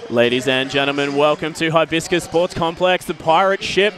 Ladies and gentlemen, welcome to Hibiscus Sports Complex, the Pirate ship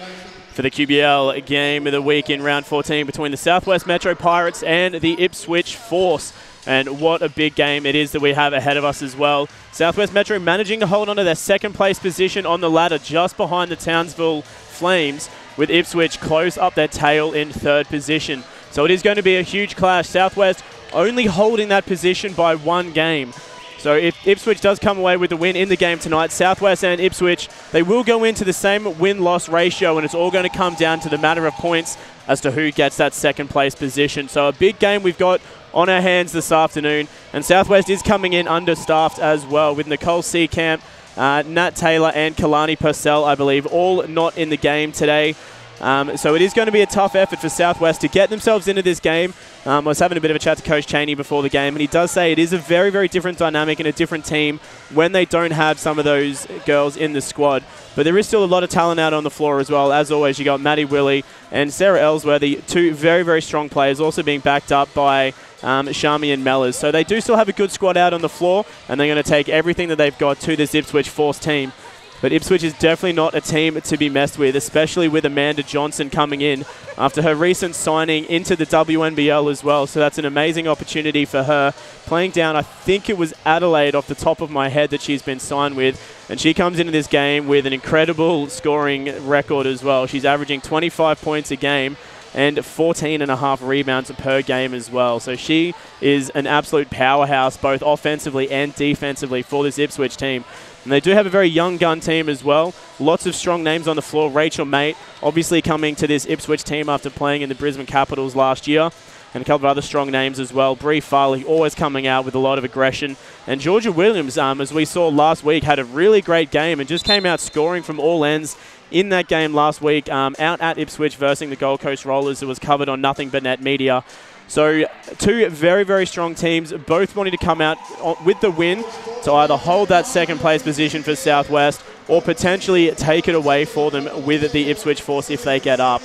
for the QBL game of the week in round 14 between the Southwest Metro Pirates and the Ipswich Force. And what a big game it is that we have ahead of us as well. Southwest Metro managing to hold on to their second place position on the ladder just behind the Townsville Flames, with Ipswich close up their tail in third position. So it is going to be a huge clash. Southwest only holding that position by one game. So if Ipswich does come away with the win in the game tonight, Southwest and Ipswich, they will go into the same win-loss ratio, and it's all going to come down to the matter of points as to who gets that second place position. So a big game we've got on our hands this afternoon, and Southwest is coming in understaffed as well, with Nicole Seacamp, Nat Taylor and Kalani Purcell, I believe, all not in the game today. So it is going to be a tough effort for Southwest to get themselves into this game. I was having a bit of a chat to Coach Cheney before the game, and he does say it is a very, very different dynamic and a different team when they don't have some of those girls in the squad. But there is still a lot of talent out on the floor as well. As always, you got Maddie Willie and Sarah Ellsworthy, two very, very strong players, also being backed up by Shami and Mellors. So they do still have a good squad out on the floor, and they're going to take everything that they've got to this Ipswich Force team. But Ipswich is definitely not a team to be messed with, especially with Amanda Johnson coming in after her recent signing into the WNBL as well. So that's an amazing opportunity for her. Playing down, I think it was Adelaide off the top of my head that she's been signed with. And she comes into this game with an incredible scoring record as well. She's averaging 25 points a game and 14.5 rebounds per game as well. So she is an absolute powerhouse, both offensively and defensively, for this Ipswich team. And they do have a very young gun team as well. Lots of strong names on the floor. Rachel Mate, obviously coming to this Ipswich team after playing in the Brisbane Capitals last year. And a couple of other strong names as well. Bree Farley always coming out with a lot of aggression. And Georgia Williams, as we saw last week, had a really great game and just came out scoring from all ends in that game last week, out at Ipswich versus the Gold Coast Rollers. It was covered on Nothing But Net Media. So two very, very strong teams, both wanting to come out with the win to either hold that second place position for Southwest or potentially take it away for them with the Ipswich Force if they get up.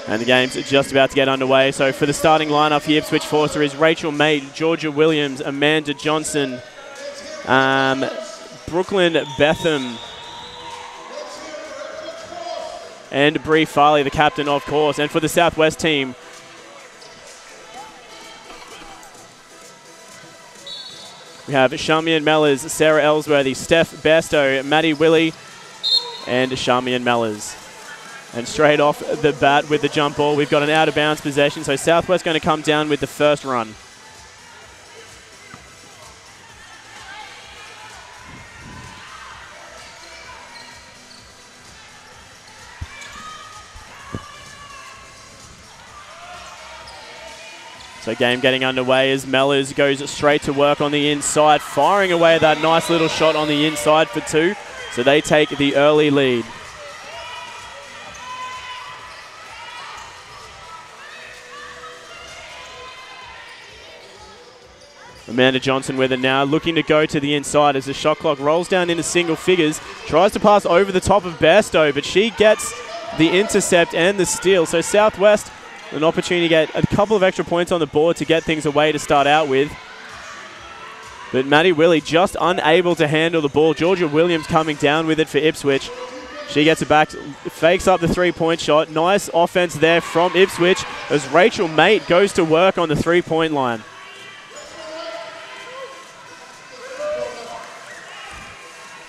And the game's just about to get underway. So for the starting lineup for the Ipswich Force, there is Rachel Mate, Georgia Williams, Amanda Johnson, Brooklyn Betham, and Bree Farley, the captain, of course. And for the Southwest team, we have Shami and Mellors, Sarah Ellsworthy, Steph Bairstow, Maddie Willie, and Shami and Mellors. And straight off the bat with the jump ball, we've got an out-of-bounds possession. So Southwest going to come down with the first run. So game getting underway as Mellors goes straight to work on the inside, firing away that nice little shot on the inside for two. So they take the early lead. Amanda Johnson with it now, looking to go to the inside as the shot clock rolls down into single figures. Tries to pass over the top of Bairstow, but she gets the intercept and the steal. So Southwest, an opportunity to get a couple of extra points on the board to get things away to start out with. But Maddie Willie just unable to handle the ball. Georgia Williams coming down with it for Ipswich. She gets it back, fakes up the three-point shot. Nice offense there from Ipswich as Rachel Mate goes to work on the three-point line.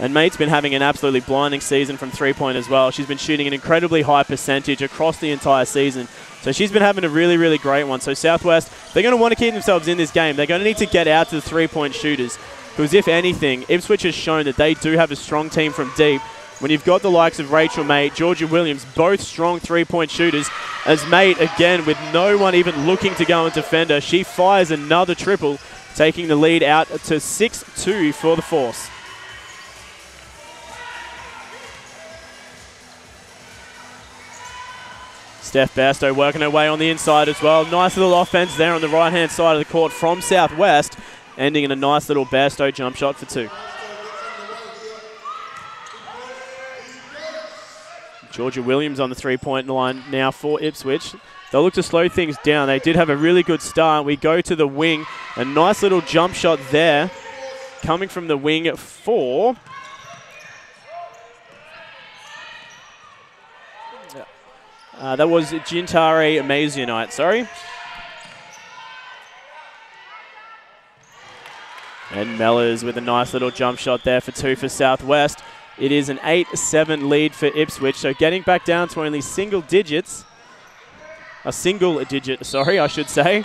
And Mate's been having an absolutely blinding season from three-point as well. She's been shooting an incredibly high percentage across the entire season. So she's been having a really, really great one. So Southwest, they're going to want to keep themselves in this game. They're going to need to get out to the three-point shooters. Because if anything, Ipswich has shown that they do have a strong team from deep. When you've got the likes of Rachel Mate, Georgia Williams, both strong three-point shooters. As Mate, again, with no one even looking to go and defend her, she fires another triple, taking the lead out to 6-2 for the Force. Steph Bairstow working her way on the inside as well. Nice little offense there on the right-hand side of the court from Southwest, ending in a nice little Bairstow jump shot for 2. Georgia Williams on the three-point line now for Ipswich. They'll look to slow things down. They did have a really good start. We go to the wing. A nice little jump shot there coming from the wing for... that was Gintare Amazionite, sorry. And Mellors with a nice little jump shot there for 2 for Southwest. It is an 8-7 lead for Ipswich, so getting back down to only single digits. A single digit, sorry, I should say.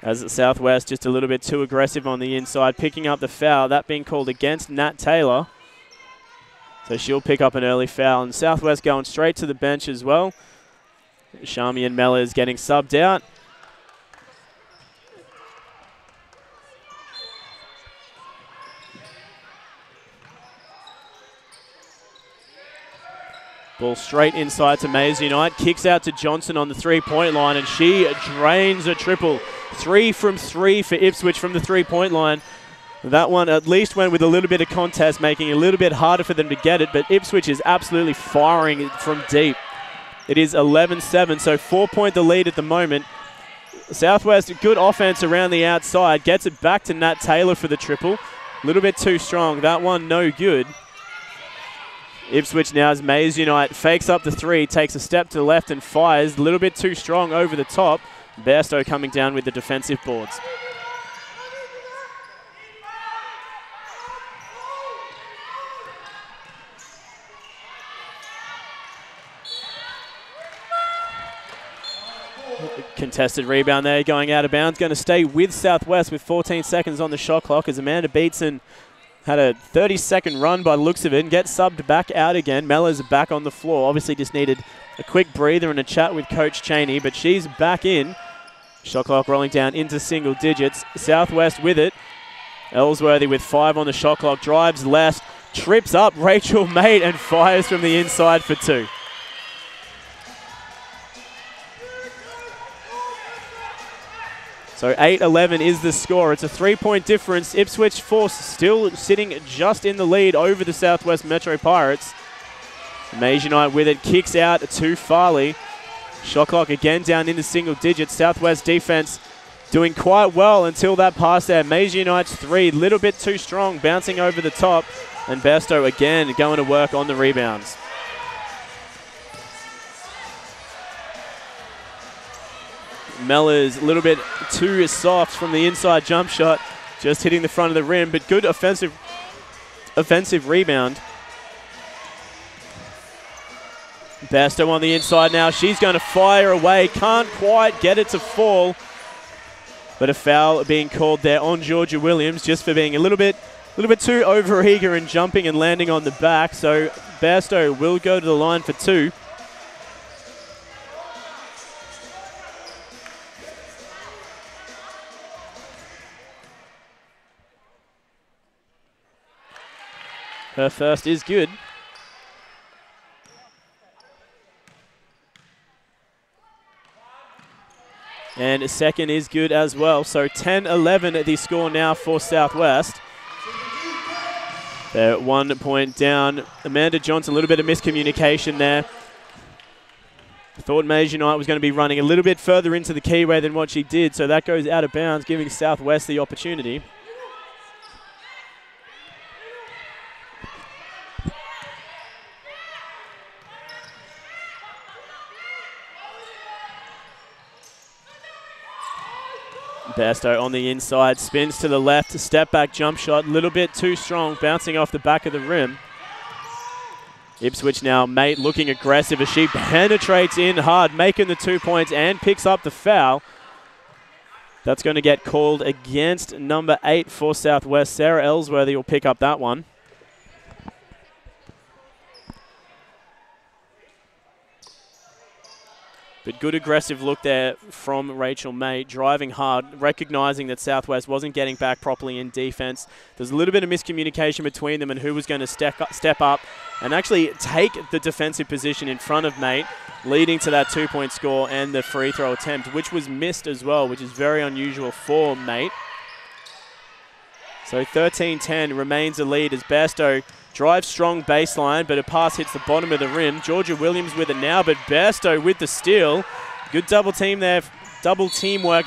As Southwest just a little bit too aggressive on the inside, picking up the foul. That being called against Nat Taylor. So she'll pick up an early foul. And Southwest going straight to the bench as well. Charmian Mellors getting subbed out. Ball straight inside to Amazionite. Kicks out to Johnson on the three-point line, and she drains a triple. 3 from 3 for Ipswich from the three-point line. That one at least went with a little bit of contest, making it a little bit harder for them to get it, but Ipswich is absolutely firing from deep. It is 11-7, so 4-point the lead at the moment. Southwest, good offense around the outside, gets it back to Nat Taylor for the triple. A little bit too strong. That one no good. Ipswich now as Amazionite fakes up the 3, takes a step to the left and fires. A little bit too strong over the top. Bairstow coming down with the defensive boards. Contested rebound there, going out of bounds. Going to stay with Southwest with 14 seconds on the shot clock as Amanda Beatson had a 30-second run by the looks of it and gets subbed back out again. Mellors back on the floor. Obviously just needed a quick breather and a chat with Coach Cheney, but she's back in. Shot clock rolling down into single digits. Southwest with it. Ellsworthy with 5 on the shot clock. Drives left, trips up Rachel Mate and fires from the inside for 2. So 8-11 is the score. It's a 3-point difference. Ipswich Force still sitting just in the lead over the Southwest Metro Pirates. Amazionite with it, kicks out to Farley. Shot clock again down into single digits. Southwest defense doing quite well until that pass there. Amazionite's 3, a little bit too strong, bouncing over the top. And Bairstow again going to work on the rebounds. Mellors a little bit too soft from the inside jump shot, just hitting the front of the rim, but good offensive rebound. Bairstow on the inside now. She's going to fire away. Can't quite get it to fall. But a foul being called there on Georgia Williams just for being a little bit too overeager and jumping and landing on the back. So Bairstow will go to the line for 2. Her first is good. And a second is good as well. So 10-11 the score now for Southwest. They're 1 point down. Amanda Johnson, a little bit of miscommunication there. Thought Amazionite was going to be running a little bit further into the keyway than what she did. So that goes out of bounds, giving Southwest the opportunity. Bairstow on the inside, spins to the left, step back jump shot, a little bit too strong, bouncing off the back of the rim. Ipswich now, Mate looking aggressive as she penetrates in hard, making the 2 points and picks up the foul. That's going to get called against number 8 for Southwest. Sarah Ellsworthy will pick up that one. But good aggressive look there from Rachel May, driving hard, recognising that Southwest wasn't getting back properly in defence. There's a little bit of miscommunication between them and who was going to step up and actually take the defensive position in front of Mate, leading to that 2-point score and the free throw attempt, which was missed as well, which is very unusual for Mate. So 13-10 remains a lead as Bairstow drives strong baseline, but a pass hits the bottom of the rim. Georgia Williams with it now, but Bairstow with the steal. Good double teamwork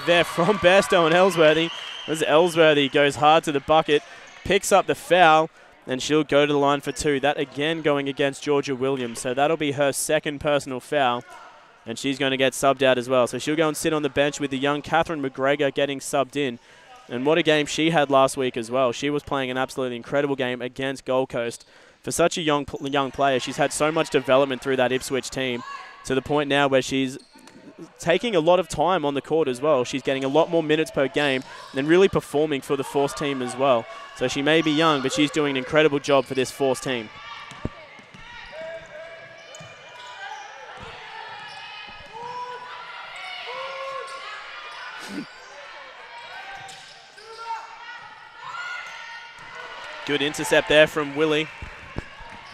there from Bairstow and Ellsworthy, as Ellsworthy goes hard to the bucket, picks up the foul, and she'll go to the line for 2. That again going against Georgia Williams, so that'll be her second personal foul, and she's going to get subbed out as well. So she'll go and sit on the bench with the young Catherine McGregor getting subbed in. And what a game she had last week as well. She was playing an absolutely incredible game against Gold Coast. For such a young player, she's had so much development through that Ipswich team to the point now where she's taking a lot of time on the court as well. She's getting a lot more minutes per game and really performing for the Force team as well. So she may be young, but she's doing an incredible job for this Force team. Good intercept there from Willie.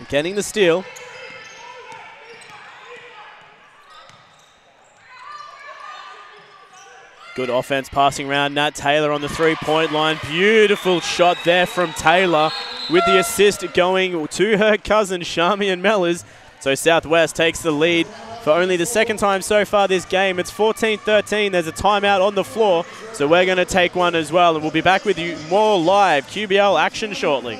Getting the steal. Good offense passing around. Nat Taylor on the three-point line. Beautiful shot there from Taylor with the assist going to her cousin, Charmian Mellors. So Southwest takes the lead for only the second time so far this game. It's 14-13. There's a timeout on the floor, so we're going to take one as well, and we'll be back with you more live QBL action shortly.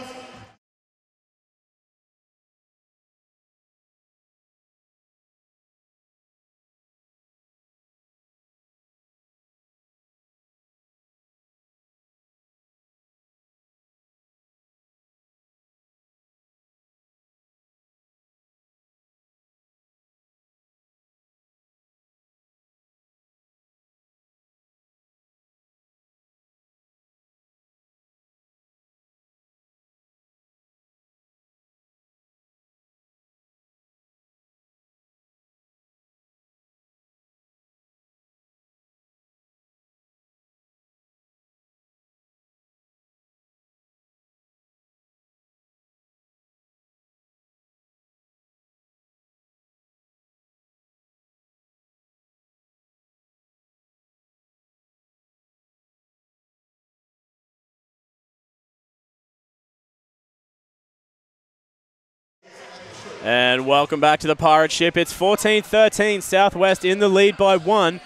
And welcome back to the Pirate Ship. It's 14-13, Southwest in the lead by 1.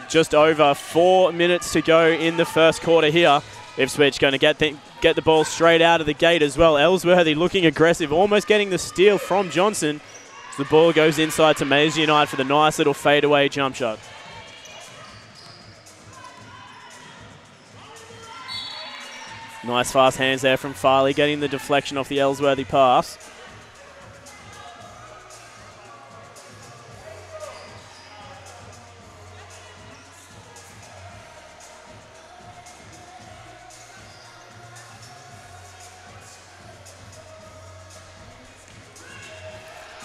Just over 4 minutes to go in the first quarter here. Ipswich going to get the ball straight out of the gate as well. Ellsworthy looking aggressive, almost getting the steal from Johnson. The ball goes inside to Maisie United for the nice little fadeaway jump shot. Nice fast hands there from Farley, getting the deflection off the Ellsworthy pass.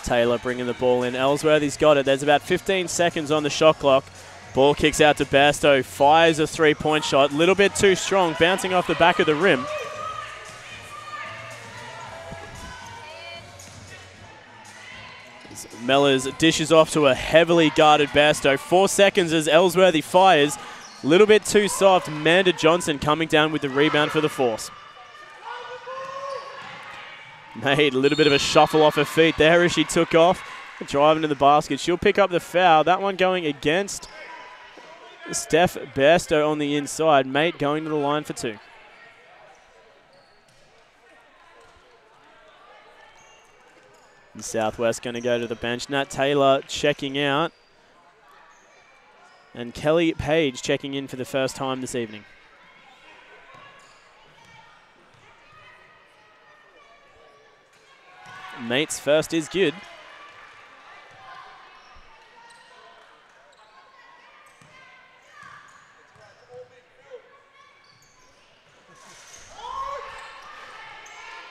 Taylor bringing the ball in. Ellsworthy's got it. There's about 15 seconds on the shot clock. Ball kicks out to Bairstow. Fires a three-point shot. A little bit too strong, bouncing off the back of the rim. Mellors dishes off to a heavily guarded Bairstow. 4 seconds as Ellsworthy fires. A little bit too soft. Amanda Johnson coming down with the rebound for the Force. Made a little bit of a shuffle off her feet there as she took off, driving to the basket. She'll pick up the foul. That one going against Steph Bairstow on the inside. Mate going to the line for 2. And Southwest going to go to the bench. Nat Taylor checking out. And Kelly Page checking in for the first time this evening. Mate's first is good.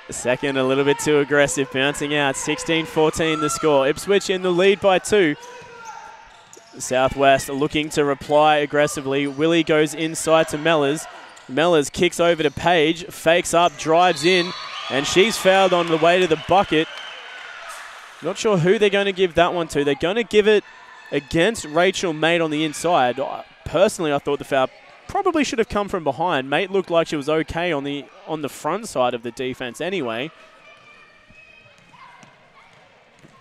Second, a little bit too aggressive, bouncing out. 16-14 the score. Ipswich in the lead by 2. Southwest looking to reply aggressively. Willie goes inside to Mellors. Mellors kicks over to Page, fakes up, drives in, and she's fouled on the way to the bucket. Not sure who they're going to give that one to. They're going to give it against Rachel Mate on the inside. Personally, I thought the foul probably should have come from behind. Mate looked like she was okay on the front side of the defense anyway.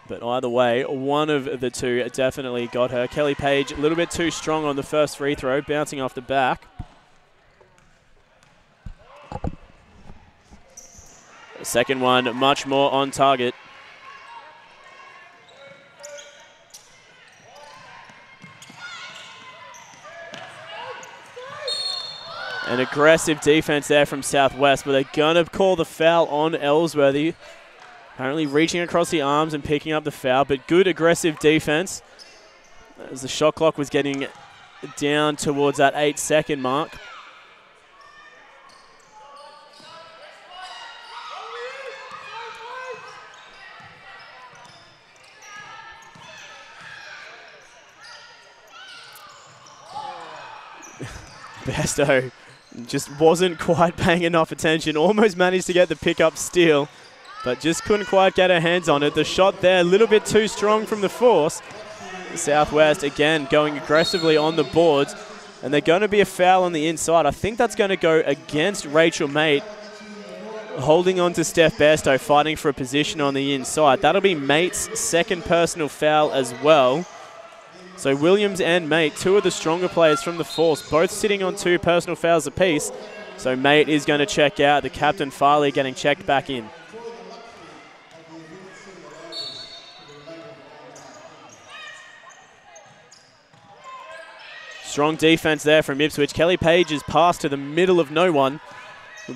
But either way, one of the two definitely got her. Kelly Page a little bit too strong on the first free throw, bouncing off the back. The second one, much more on target. An aggressive defense there from Southwest, but they're going to call the foul on Ellsworthy. Apparently reaching across the arms and picking up the foul, but good aggressive defense as the shot clock was getting down towards that 8-second mark. Besto just wasn't quite paying enough attention, almost managed to get the pick-up steal, but just couldn't quite get her hands on it. The shot there, a little bit too strong from the Force. Southwest, again, going aggressively on the boards, and they're going to be a foul on the inside. I think that's going to go against Rachel Mate, holding on to Steph Besto, fighting for a position on the inside. That'll be Mate's second personal foul as well. So Williams and Mate, two of the stronger players from the Force, both sitting on 2 personal fouls apiece. So Mate is going to check out. The captain, Farley, getting checked back in. Strong defense there from Ipswich. Kelly Page's pass to the middle of no one.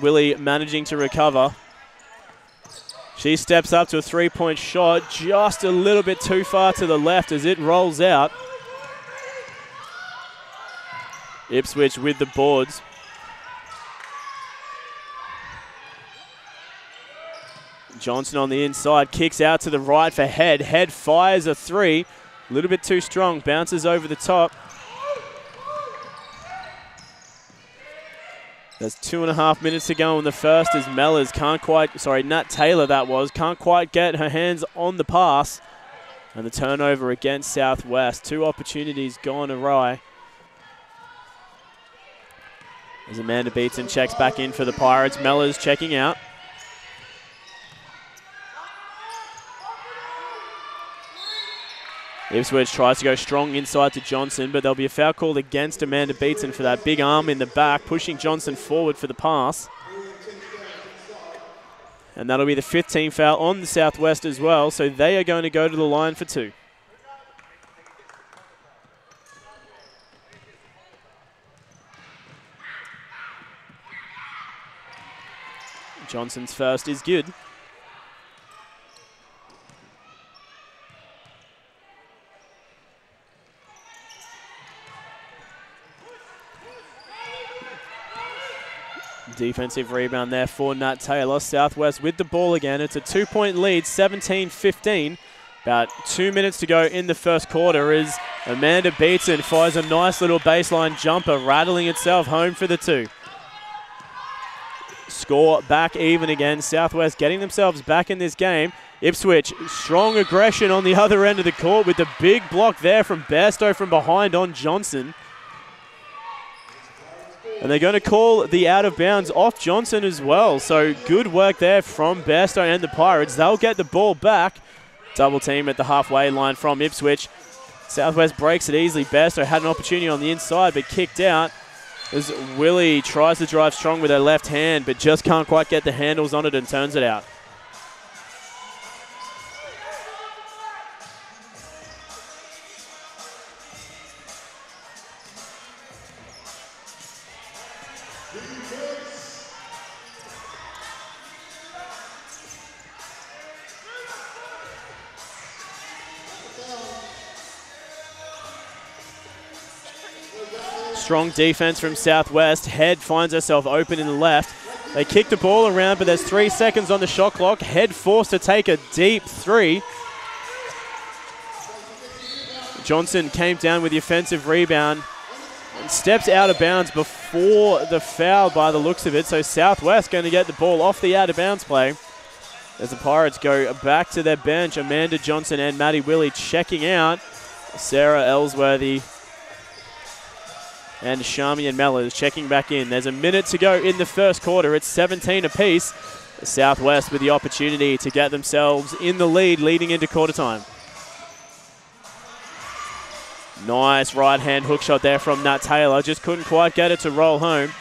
Willie managing to recover. She steps up to a 3-point shot, just a little bit too far to the left as it rolls out. Ipswich with the boards. Johnson on the inside, kicks out to the right for Head. Head fires a 3, a little bit too strong, bounces over the top. There's 2.5 minutes to go in the first as Mellors can't quite, Nat Taylor that was, can't quite get her hands on the pass. And the turnover against Southwest. 2 opportunities gone awry. As Amanda Beatson checks back in for the Pirates. Mellors checking out. Ipswich tries to go strong inside to Johnson, but there'll be a foul called against Amanda Beatson for that big arm in the back, pushing Johnson forward for the pass. And that'll be the 5th team foul on the Southwest as well, so they are going to go to the line for 2. Johnson's first is good. Defensive rebound there for Nat Taylor. Southwest with the ball again. It's a 2-point lead, 17-15. About 2 minutes to go in the first quarter as Amanda Beatson fires a nice little baseline jumper, rattling itself home for the 2. Score back even again. Southwest getting themselves back in this game. Ipswich, strong aggression on the other end of the court with the big block there from Bairstow from behind on Johnson. And they're going to call the out of bounds off Johnson as well. So good work there from Bairstow and the Pirates. They'll get the ball back. Double team at the halfway line from Ipswich. Southwest breaks it easily. Bairstow had an opportunity on the inside but kicked out as Willie tries to drive strong with her left hand but just can't quite get the handles on it and turns it out. Strong defense from Southwest. Head finds herself open in the left. They kick the ball around, but there's 3 seconds on the shot clock. Head forced to take a deep 3. Johnson came down with the offensive rebound and steps out of bounds before the foul by the looks of it. So Southwest going to get the ball off the out of bounds play as the Pirates go back to their bench. Amanda Johnson and Maddie Willie checking out. Sarah Ellsworthy and Charmian Mellors checking back in. There's a minute to go in the first quarter. It's 17 apiece. Southwest with the opportunity to get themselves in the lead leading into quarter time. Nice right-hand hook shot there from Nat Taylor. Just couldn't quite get it to roll home.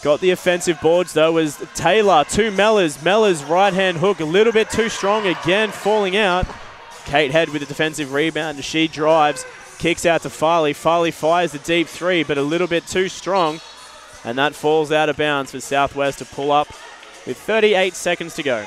Got the offensive boards, though, as Taylor to Mellors. Mellors right-hand hook, a little bit too strong again, falling out. Kate Head with a defensive rebound. She drives, kicks out to Farley. Farley fires the deep three, but a little bit too strong. And that falls out of bounds for Southwest to pull up with 38 seconds to go.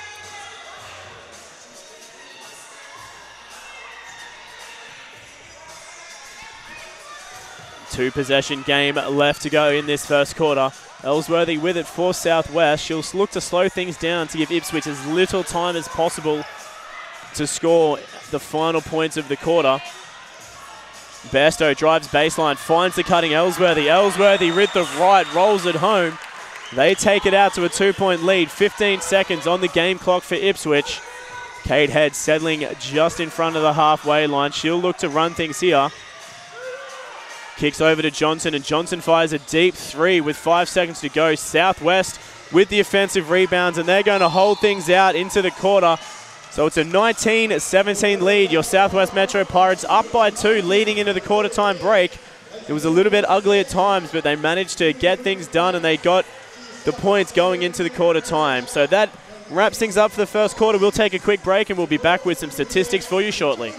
Two-possession game left to go in this first quarter. Ellsworthy with it for Southwest. She'll look to slow things down to give Ipswich as little time as possible to score the final points of the quarter. Bairstow drives baseline, finds the cutting Ellsworthy. Ellsworthy with the right, rolls it home. They take it out to a 2-point lead. 15 seconds on the game clock for Ipswich. Kate Head settling just in front of the halfway line. She'll look to run things here. Kicks over to Johnson, and Johnson fires a deep three with 5 seconds to go. Southwest with the offensive rebounds, and they're going to hold things out into the quarter. So it's a 19-17 lead. Your Southwest Metro Pirates up by 2, leading into the quarter time break. It was a little bit ugly at times, but they managed to get things done, and they got the points going into the quarter time. So that wraps things up for the first quarter. We'll take a quick break, and we'll be back with some statistics for you shortly.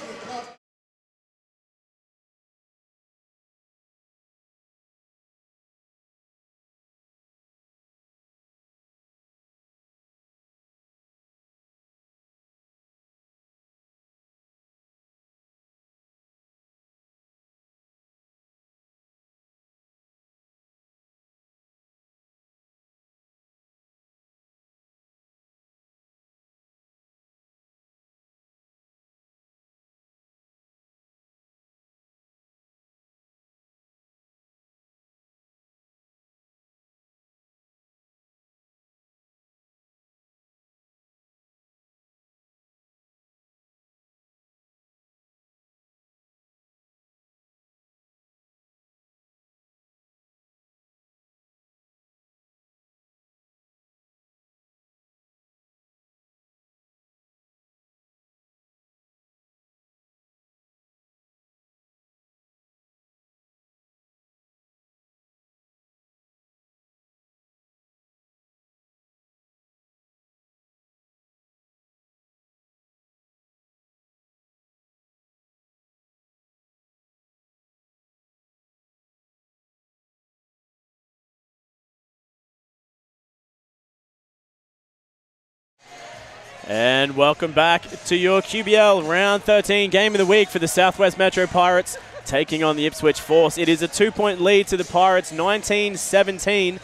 And welcome back to your QBL Round 13 game of the week for the Southwest Metro Pirates taking on the Ipswich Force. It is a 2-point lead to the Pirates, 19-17,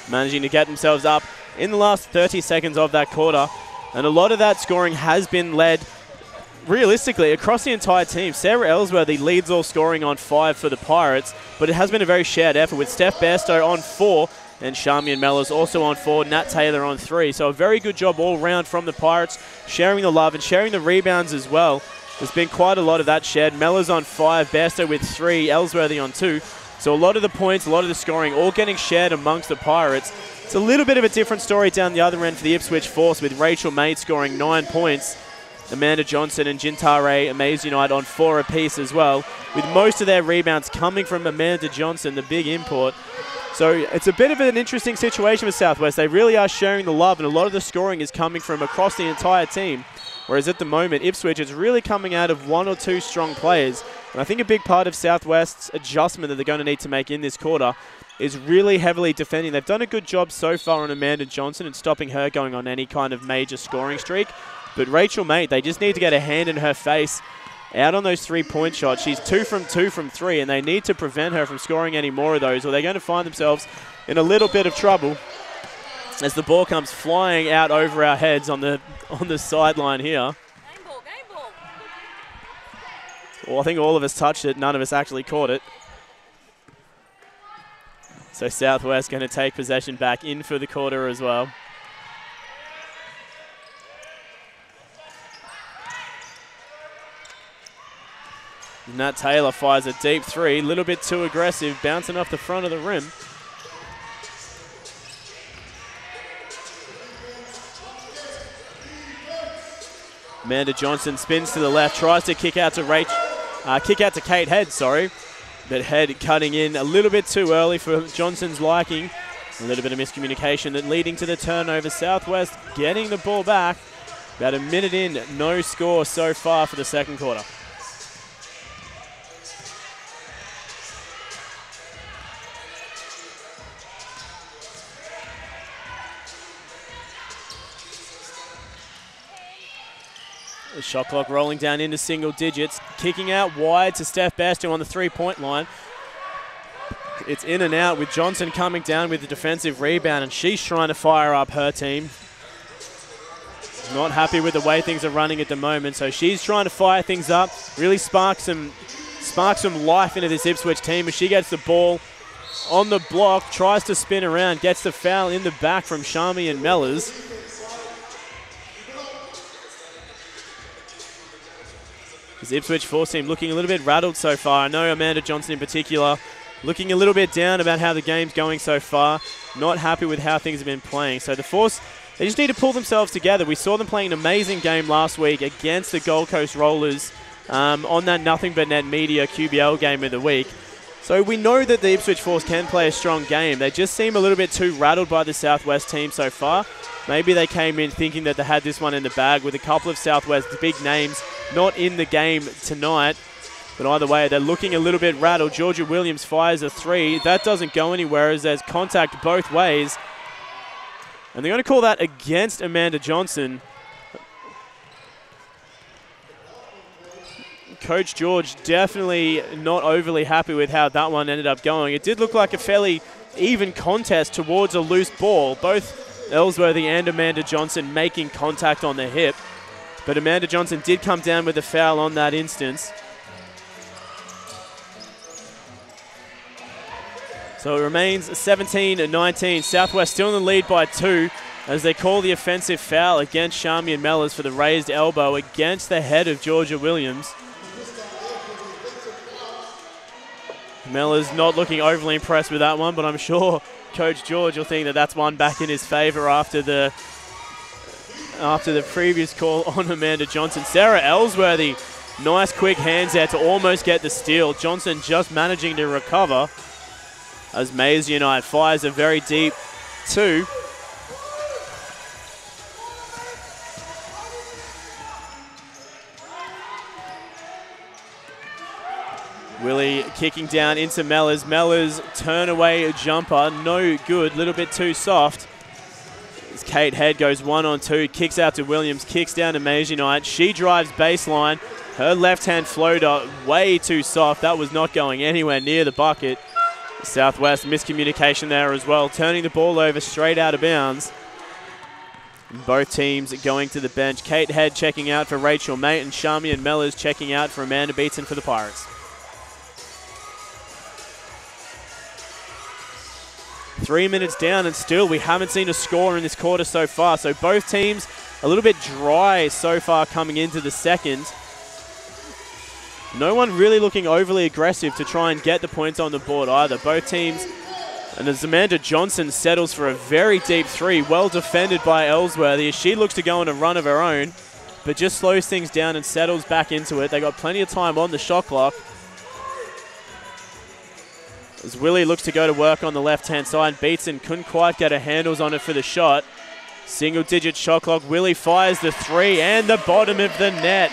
managing to get themselves up in the last 30 seconds of that quarter. And a lot of that scoring has been led realistically across the entire team. Sarah Ellsworthy leads all scoring on 5 for the Pirates, but it has been a very shared effort with Steph Bairstow on 4 and Charmian Mellors also on 4, Nat Taylor on 3. So a very good job all round from the Pirates, sharing the love and sharing the rebounds as well. There's been quite a lot of that shared. Mellors on 5, Bairstow with 3, Ellsworthy on 2. So a lot of the points, a lot of the scoring, all getting shared amongst the Pirates. It's a little bit of a different story down the other end for the Ipswich Force, with Rachel Maid scoring 9 points. Amanda Johnson and Jintare Amazunite on 4 apiece as well, with most of their rebounds coming from Amanda Johnson, the big import. So it's a bit of an interesting situation with Southwest. They really are sharing the love, and a lot of the scoring is coming from across the entire team. Whereas at the moment, Ipswich is really coming out of 1 or 2 strong players. And I think a big part of Southwest's adjustment that they're going to need to make in this quarter is really heavily defending. They've done a good job so far on Amanda Johnson and stopping her going on any kind of major scoring streak. But Rachel Mate, they just need to get a hand in her face out on those 3-point shots. She's 2 from 2 from 3, and they need to prevent her from scoring any more of those, or they're going to find themselves in a little bit of trouble as the ball comes flying out over our heads on the sideline here. Game ball, game ball. Well, I think all of us touched it. None of us actually caught it. So Southwest going to take possession back in for the quarter as well. Nat Taylor fires a deep three, a little bit too aggressive, bouncing off the front of the rim. Amanda Johnson spins to the left, tries to kick out to Kate Head, sorry. But Head cutting in a little bit too early for Johnson's liking. A little bit of miscommunication that leading to the turnover. Southwest getting the ball back. About a minute in, no score so far for the second quarter. The shot clock rolling down into single digits. Kicking out wide to Steph Bastian on the three-point line. It's in and out with Johnson coming down with the defensive rebound, and she's trying to fire up her team. Not happy with the way things are running at the moment, so she's trying to fire things up, really spark some life into this Ipswich team as she gets the ball on the block, tries to spin around, gets the foul in the back from Shami and Mellors. This Ipswich Force team looking a little bit rattled so far. I know Amanda Johnson in particular looking a little bit down about how the game's going so far. Not happy with how things have been playing. So the Force, they just need to pull themselves together. We saw them playing an amazing game last week against the Gold Coast Rollers on that Nothing But Net Media QBL game of the week. So we know that the Ipswich Force can play a strong game. They just seem a little bit too rattled by the Southwest team so far. Maybe they came in thinking that they had this one in the bag with a couple of Southwest big names not in the game tonight. But either way, they're looking a little bit rattled. Georgia Williams fires a three. That doesn't go anywhere as there's contact both ways. And they're going to call that against Amanda Johnson. Coach George definitely not overly happy with how that one ended up going. It did look like a fairly even contest towards a loose ball. Both Ellsworthy and Amanda Johnson making contact on the hip. But Amanda Johnson did come down with a foul on that instance. So it remains 17-19. Southwest still in the lead by 2 as they call the offensive foul against Shami and Mellors for the raised elbow against the head of Georgia Williams. Mellors not looking overly impressed with that one, but I'm sure Coach George will think that that's one back in his favor after the previous call on Amanda Johnson. Sarah Ellsworthy, nice quick hands there to almost get the steal. Johnson just managing to recover as Maisie United fires a very deep 2. Willie kicking down into Mellors. Mellors turn away jumper, no good, little bit too soft. As Kate Head goes 1-on-2, kicks out to Williams, kicks down to Maisie Knight. She drives baseline. Her left-hand floater way too soft. That was not going anywhere near the bucket. Southwest miscommunication there as well, turning the ball over straight out of bounds. Both teams going to the bench. Kate Head checking out for Rachel Mate and Shami and Mellors checking out for Amanda Beatson for the Pirates. 3 minutes down and still we haven't seen a score in this quarter so far. So both teams a little bit dry so far coming into the second. No one really looking overly aggressive to try and get the points on the board either. Both teams, and as Amanda Johnson settles for a very deep 3, well defended by Ellsworthy as she looks to go on a run of her own, but just slows things down and settles back into it. They got plenty of time on the shot clock. As Willie looks to go to work on the left-hand side, Beatson couldn't quite get her handles on it for the shot. Single-digit shot clock. Willie fires the 3 and the bottom of the net.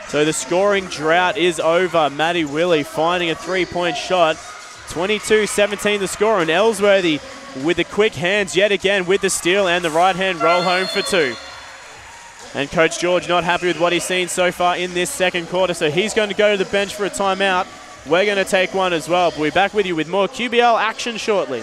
So the scoring drought is over. Maddie Willie finding a 3-point shot. 22-17 the score, and Ellsworthy with the quick hands yet again with the steal and the right-hand roll home for 2. And Coach George not happy with what he's seen so far in this second quarter, so he's going to go to the bench for a timeout. We're going to take one as well. We'll be back with you with more QBL action shortly.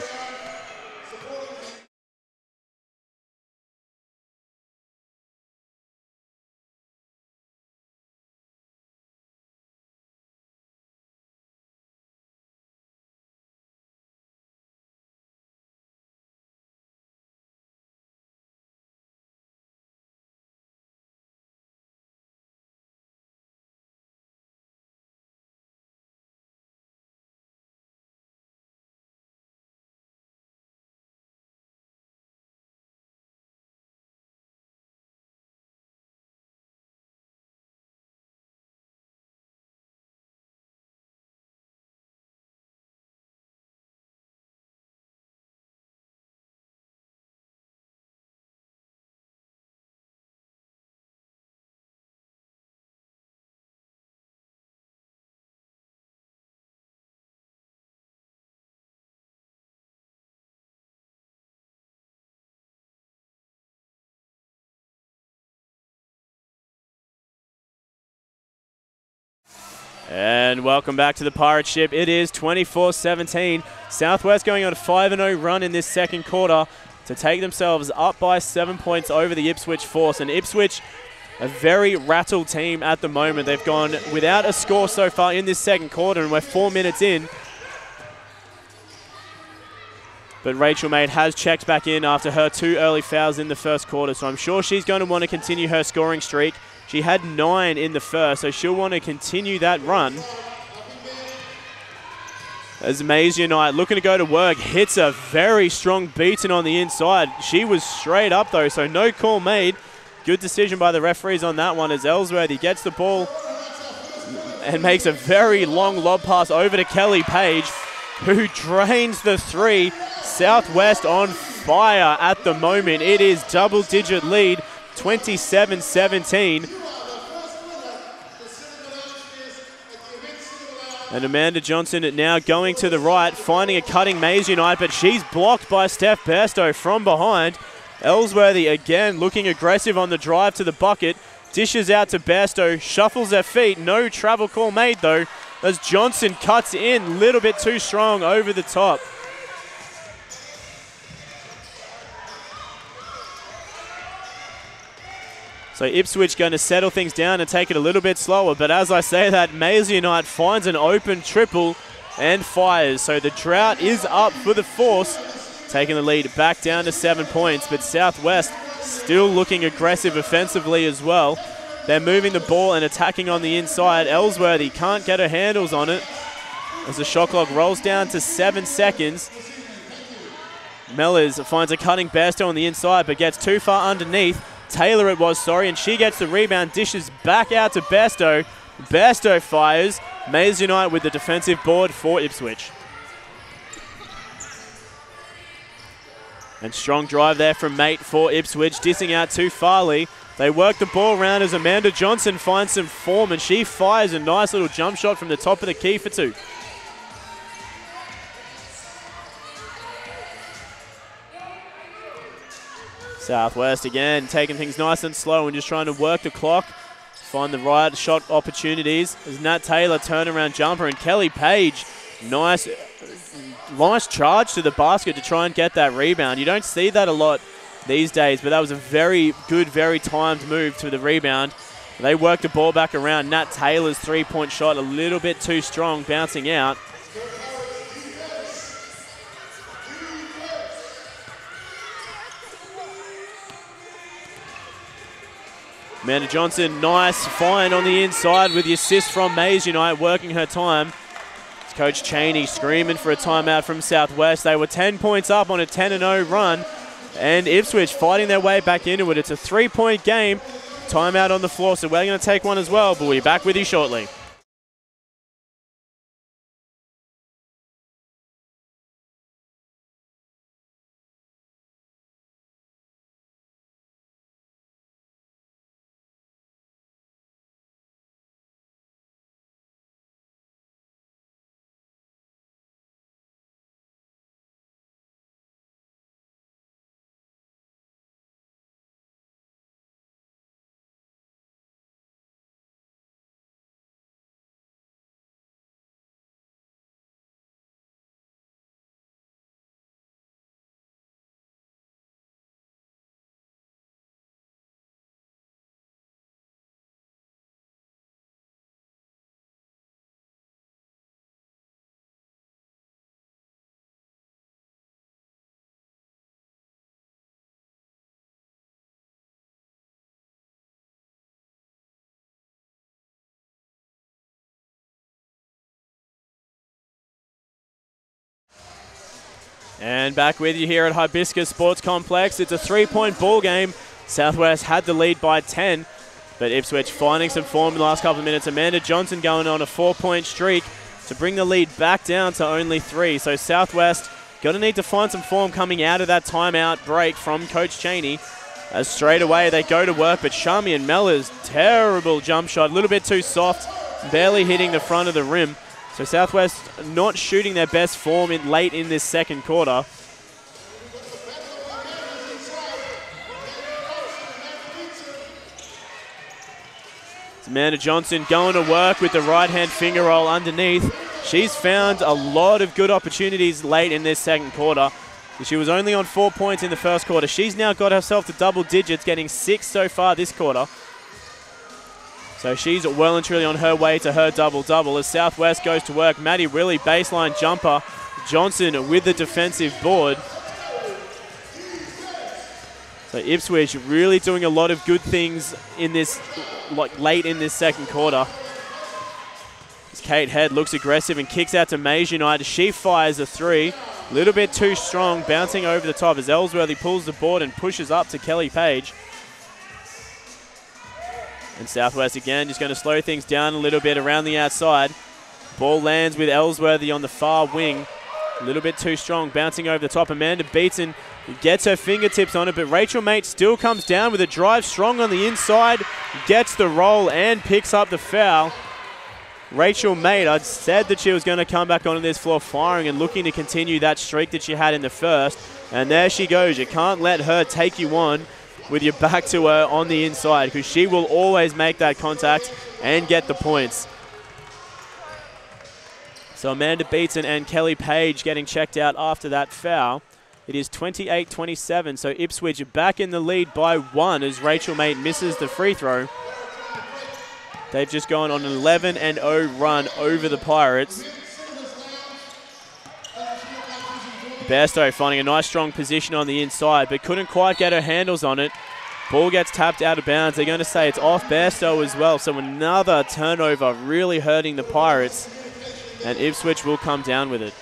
And welcome back to the Pirate Ship. It is 24-17. Southwest going on a 5-0 run in this second quarter to take themselves up by 7 points over the Ipswich Force. And Ipswich, a very rattled team at the moment. They've gone without a score so far in this second quarter, and we're 4 minutes in. But Rachel Maid has checked back in after her 2 early fouls in the first quarter, so I'm sure she's going to want to continue her scoring streak. She had 9 in the first, so she'll want to continue that run. As Maisie Knight looking to go to work, hits a very strong beating on the inside. She was straight up though, so no call made. Good decision by the referees on that one as Ellsworthy gets the ball and makes a very long lob pass over to Kelly Page, who drains the three. Southwest on fire at the moment. It is double-digit lead, 27-17. And Amanda Johnson now going to the right, finding a cutting Maisie Knight, but she's blocked by Steph Bairstow from behind. Ellsworthy again looking aggressive on the drive to the bucket. Dishes out to Bairstow, shuffles her feet. No travel call made though, as Johnson cuts in a little bit too strong over the top. So Ipswich going to settle things down and take it a little bit slower. But as I say that, Maisie Knight finds an open triple and fires. So the drought is up for the Force, taking the lead back down to 7 points. But Southwest still looking aggressive offensively as well. They're moving the ball and attacking on the inside. Ellsworthy can't get her handles on it as the shot clock rolls down to 7 seconds. Mellors finds a cutting Bairstow on the inside but gets too far underneath. Taylor it was, and she gets the rebound, dishes back out to Bairstow. Bairstow fires. Maisie Knight with the defensive board for Ipswich. And strong drive there from Mate for Ipswich, dissing out to Farley. They work the ball around as Amanda Johnson finds some form, and she fires a nice little jump shot from the top of the key for 2. Southwest again taking things nice and slow and just trying to work the clock, find the right shot opportunities. As Nat Taylor turnaround jumper, and Kelly Page, nice charge to the basket to try and get that rebound. You don't see that a lot these days, but that was a very good, very timed move to the rebound. They work the ball back around. Nat Taylor's three-point shot a little bit too strong, bouncing out. Amanda Johnson, nice find on the inside with the assist from Maisie Knight, working her time. It's Coach Cheney screaming for a timeout from Southwest. They were 10 points up on a 10-0 run, and Ipswich fighting their way back into it. It's a 3-point game. Timeout on the floor, so we're going to take one as well, but we'll be back with you shortly. And back with you here at Hibiscus Sports Complex. It's a 3-point ball game. Southwest had the lead by 10, but Ipswich finding some form in the last couple of minutes. Amanda Johnson going on a 4-point streak to bring the lead back down to only 3. So Southwest going to need to find some form coming out of that timeout break from Coach Cheney. As straight away they go to work, but Shami and Mellors, terrible jump shot, a little bit too soft, barely hitting the front of the rim. So Southwest not shooting their best form late in this second quarter. Amanda Johnson going to work with the right-hand finger roll underneath. She's found a lot of good opportunities late in this second quarter. She was only on 4 points in the first quarter. She's now got herself to double digits, getting 6 so far this quarter. So she's well and truly on her way to her double-double as Southwest goes to work. Maddie Willie, baseline jumper. Johnson with the defensive board. So Ipswich really doing a lot of good things in this, late in this second quarter. As Kate Head looks aggressive and kicks out to Maize United. She fires a three. A little bit too strong, bouncing over the top as Ellsworthy pulls the board and pushes up to Kelly Page. And Southwest again just going to slow things down a little bit around the outside. Ball lands with Ellsworthy on the far wing. A little bit too strong, bouncing over the top. Amanda Beatson gets her fingertips on it, but Rachel Mate still comes down with a drive strong on the inside, gets the roll and picks up the foul. Rachel Mate, I'd said that she was going to come back onto this floor firing and looking to continue that streak that she had in the first. And there she goes. You can't let her take you on with your back to her on the inside because she will always make that contact and get the points. So Amanda Beatson and Kelly Page getting checked out after that foul. It is 28-27, so Ipswich are back in the lead by 1 as Rachel Mate misses the free throw. They've just gone on an 11-0 run over the Pirates. Bairstow finding a nice strong position on the inside, but couldn't quite get her handles on it. Ball gets tapped out of bounds. They're going to say it's off Bairstow as well, so another turnover really hurting the Pirates, and Ipswich will come down with it.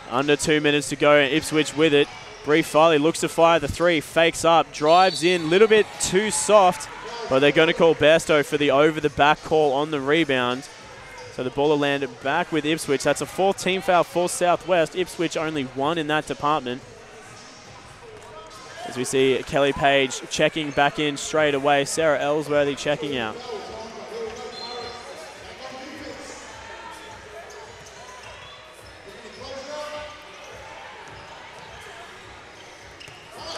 Under 2 minutes to go, Ipswich with it. Bree Farley looks to fire the three, fakes up, drives in, a little bit too soft, but they're going to call Bairstow for the over-the-back call on the rebound. So the ball will land back with Ipswich. That's a 4th team foul for Southwest. Ipswich only 1 in that department. As we see Kelly Page checking back in straight away, Sarah Ellsworthy checking out.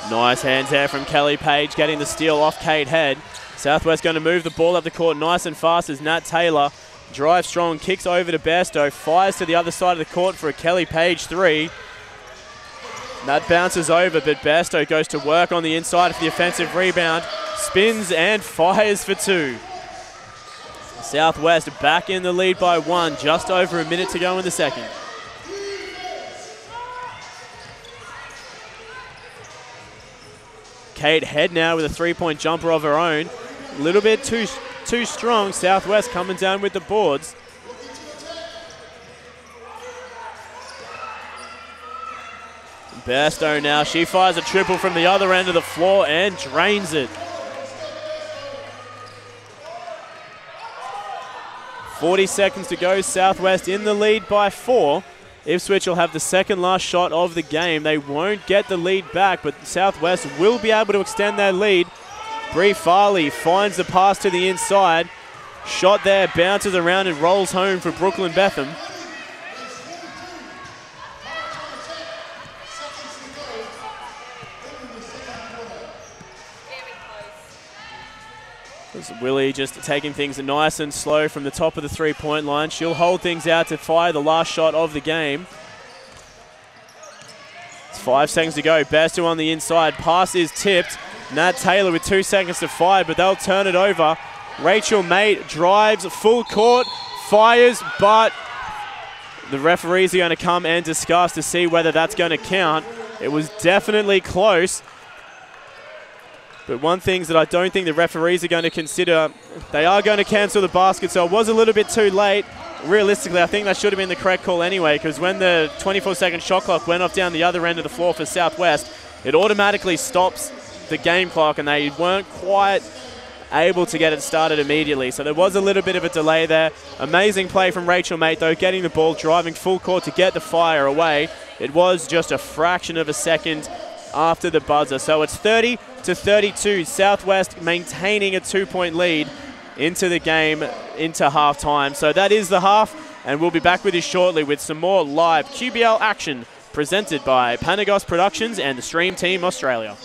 Nice hands there from Kelly Page, getting the steal off Kate Head. Southwest going to move the ball up the court nice and fast as Nat Taylor drives strong, kicks over to Bairstow, fires to the other side of the court for a Kelly Page three. That bounces over, but Bairstow goes to work on the inside for the offensive rebound, spins and fires for 2. Southwest back in the lead by 1, just over a minute to go in the second. Kate Head now with a three-point jumper of her own. A little bit too strong. Southwest coming down with the boards. Bairstow now, she fires a triple from the other end of the floor and drains it. 40 seconds to go. Southwest in the lead by 4. Ipswich will have the second last shot of the game. They won't get the lead back, but Southwest will be able to extend their lead. Bree Farley finds the pass to the inside. Shot there, bounces around and rolls home for Brooklyn Betham. Willie just taking things nice and slow from the top of the three-point line. She'll hold things out to fire the last shot of the game. It's 5 seconds to go. Bairstow on the inside. Pass is tipped. Nat Taylor with 2 seconds to fire, but they'll turn it over. Rachel Mate drives full court, fires, but the referees are going to come and discuss to see whether that's going to count. It was definitely close. But one thing that I don't think the referees are going to consider, they are going to cancel the basket, so it was a little bit too late. Realistically, I think that should have been the correct call anyway, because when the 24-second shot clock went off down the other end of the floor for Southwest, it automatically stops the game clock, and they weren't quite able to get it started immediately. So there was a little bit of a delay there. Amazing play from Rachel Mate, though, getting the ball, driving full court to get the fire away. It was just a fraction of a second after the buzzer. So it's 30-32. Southwest maintaining a 2-point lead into the game, into halftime. So that is the half, and we'll be back with you shortly with some more live QBL action presented by Panagos Productions and the Stream Team Australia.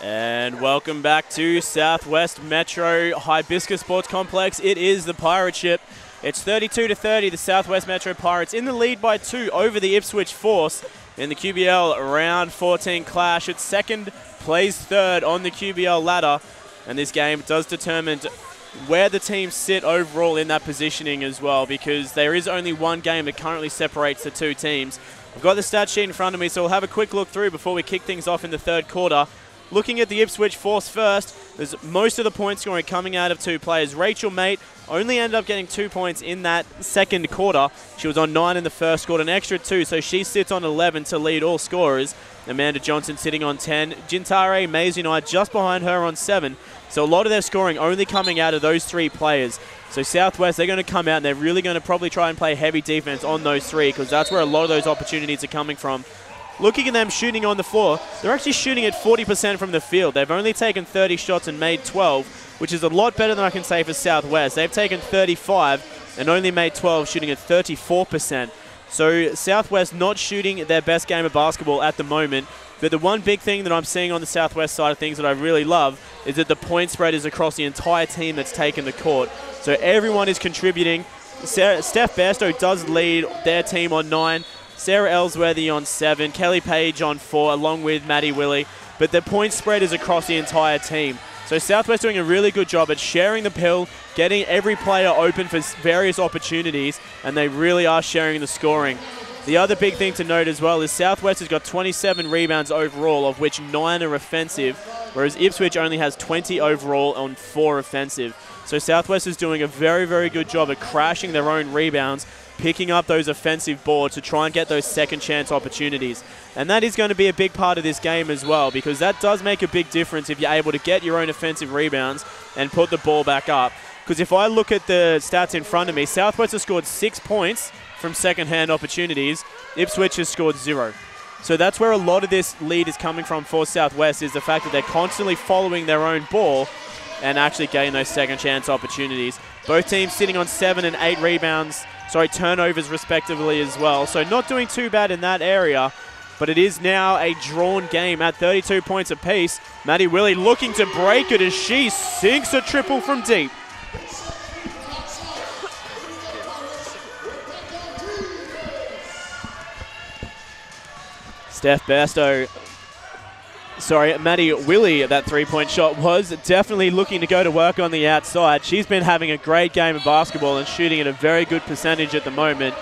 And welcome back to Southwest Metro Hibiscus Sports Complex. It is the Pirate Ship. It's 32-30, the Southwest Metro Pirates in the lead by 2 over the Ipswich Force in the QBL round 14 clash. It's second plays third on the QBL ladder, and this game does determine where the teams sit overall in that positioning as well, because there is only one game that currently separates the two teams. I've got the stat sheet in front of me, so we'll have a quick look through before we kick things off in the third quarter. Looking at the Ipswich Force first, there's most of the point scoring coming out of two players. Rachel Mate only ended up getting 2 points in that second quarter. She was on 9 in the first, scored an extra 2, so she sits on 11 to lead all scorers. Amanda Johnson sitting on 10. Jintare Maisonai just behind her on 7. So a lot of their scoring only coming out of those 3 players. So Southwest, they're going to come out and they're really going to probably try and play heavy defense on those 3, because that's where a lot of those opportunities are coming from. Looking at them shooting on the floor, they're actually shooting at 40% from the field. They've only taken 30 shots and made 12, which is a lot better than I can say for Southwest. They've taken 35 and only made 12, shooting at 34%. So Southwest not shooting their best game of basketball at the moment. But the one big thing that I'm seeing on the Southwest side of things that I really love is that the point spread is across the entire team that's taken the court. So everyone is contributing. Steph Bairstow does lead their team on 9. Sarah Ellsworthy on 7, Kelly Page on 4, along with Maddie Willie. But the point spread is across the entire team. So Southwest doing a really good job at sharing the pill, getting every player open for various opportunities, and they really are sharing the scoring. The other big thing to note as well is Southwest has got 27 rebounds overall, of which 9 are offensive, whereas Ipswich only has 20 overall on 4 offensive. So Southwest is doing a very, very good job at crashing their own rebounds, picking up those offensive boards to try and get those second chance opportunities. And that is going to be a big part of this game as well, because that does make a big difference if you're able to get your own offensive rebounds and put the ball back up. Because if I look at the stats in front of me, Southwest has scored 6 points from second-hand opportunities. Ipswich has scored 0. So that's where a lot of this lead is coming from for Southwest, is the fact that they're constantly following their own ball and actually getting those second chance opportunities. Both teams sitting on 7 and 8 turnovers respectively as well. So not doing too bad in that area, but it is now a drawn game at 32 points apiece. Maddie Willie looking to break it as she sinks a triple from deep. Maddie Willie, that three-point shot was definitely looking to go to work on the outside. She's been having a great game of basketball and shooting at a very good percentage at the moment.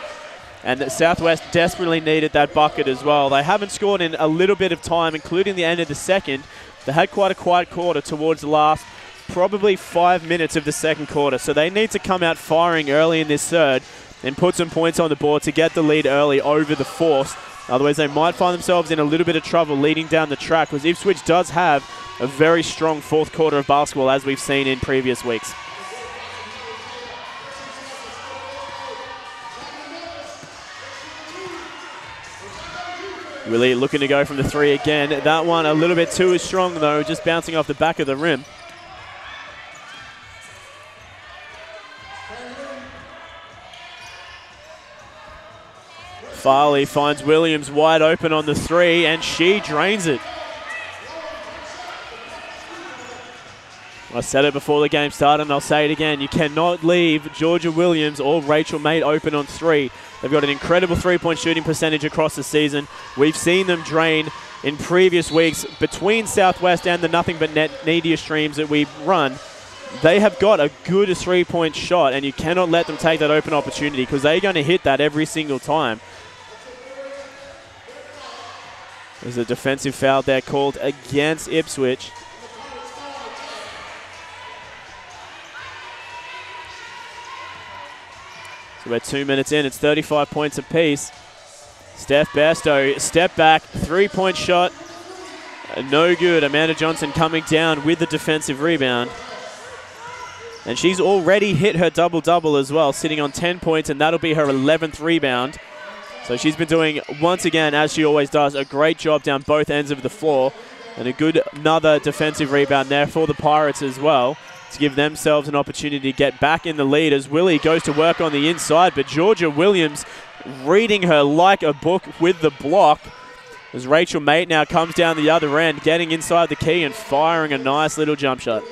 And Southwest desperately needed that bucket as well. They haven't scored in a little bit of time, including the end of the second. They had quite a quiet quarter towards the last probably 5 minutes of the second quarter. So they need to come out firing early in this third and put some points on the board to get the lead early over the Force. Otherwise, they might find themselves in a little bit of trouble leading down the track, because Ipswich does have a very strong fourth quarter of basketball, as we've seen in previous weeks. Willie looking to go from the 3 again. That one a little bit too strong, though, just bouncing off the back of the rim. Farley finds Williams wide open on the 3, and she drains it. I said it before the game started, and I'll say it again. You cannot leave Georgia Williams or Rachel Mate open on 3. They've got an incredible three-point shooting percentage across the season. We've seen them drain in previous weeks between Southwest and the Nothing But Net media streams that we run. They have got a good three-point shot, and you cannot let them take that open opportunity, because they're going to hit that every single time. There's a defensive foul there called against Ipswich. So we're 2 minutes in. It's 35 points apiece. Steph Bairstow, step back, three-point shot. No good. Amanda Johnson coming down with the defensive rebound. And she's already hit her double-double as well, sitting on 10 points, and that'll be her 11th rebound. So she's been doing, once again, as she always does, a great job down both ends of the floor. And a good another defensive rebound there for the Pirates as well, to give themselves an opportunity to get back in the lead as Willie goes to work on the inside. But Georgia Williams reading her like a book with the block. As Rachel Mate now comes down the other end, getting inside the key and firing a nice little jump shot.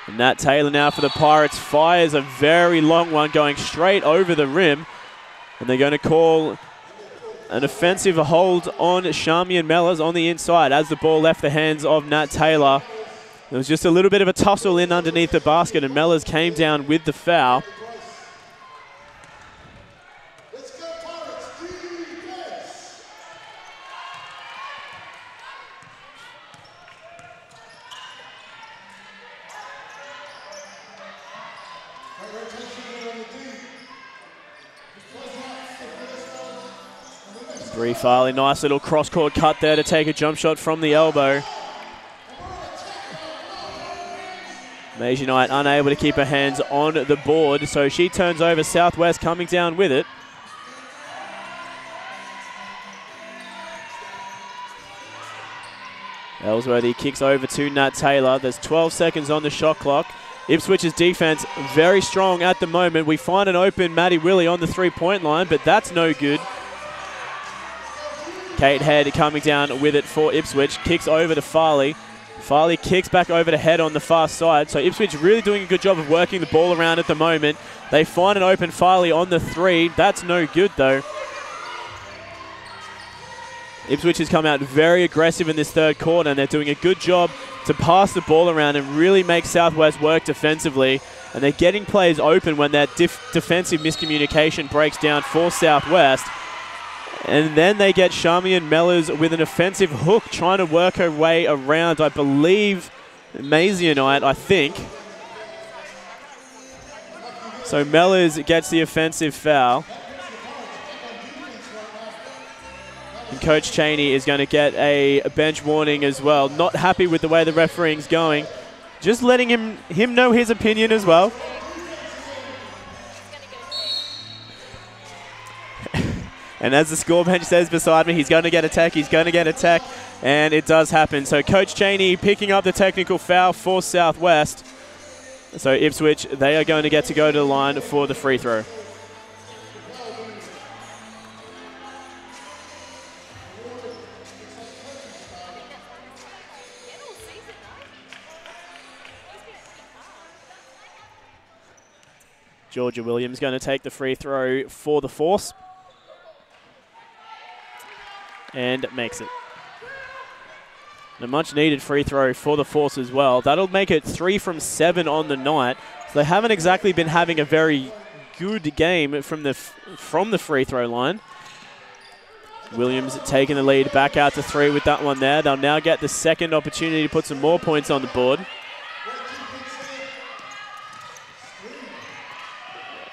And Nat Taylor now for the Pirates fires a very long one going straight over the rim. And they're going to call an offensive hold on Charmian Mellors on the inside as the ball left the hands of Nat Taylor. There was just a little bit of a tussle in underneath the basket and Mellors came down with the foul. Bree Farley, nice little cross-court cut there to take a jump shot from the elbow. Maisie Knight unable to keep her hands on the board, so she turns over. Southwest coming down with it. Ellsworthy kicks over to Nat Taylor. There's 12 seconds on the shot clock. Ipswich's defense very strong at the moment. We find an open Maddie Willie on the three-point line, but that's no good. Kate Head coming down with it for Ipswich. Kicks over to Farley. Farley kicks back over to Head on the far side. So Ipswich really doing a good job of working the ball around at the moment. They find an open Farley on the three. That's no good though. Ipswich has come out very aggressive in this third quarter and they're doing a good job to pass the ball around and really make Southwest work defensively. And they're getting players open when that defensive miscommunication breaks down for Southwest. And then they get Charmian Mellors with an offensive hook trying to work her way around, I believe, Maisie Knight, I think. So Mellors gets the offensive foul. And Coach Cheney is going to get a bench warning as well. Not happy with the way the refereeing's going. Just letting him know his opinion as well. And as the score bench says beside me, he's going to get a tech, he's going to get a tech, and it does happen. So Coach Cheney picking up the technical foul for Southwest. So Ipswich, they are going to get to go to the line for the free throw. Georgia Williams going to take the free throw for the Force. And makes it. And a much needed free throw for the Force as well. That'll make it 3 from 7 on the night. So they haven't exactly been having a very good game from the free throw line. Williams taking the lead back out to 3 with that one there. They'll now get the second opportunity to put some more points on the board.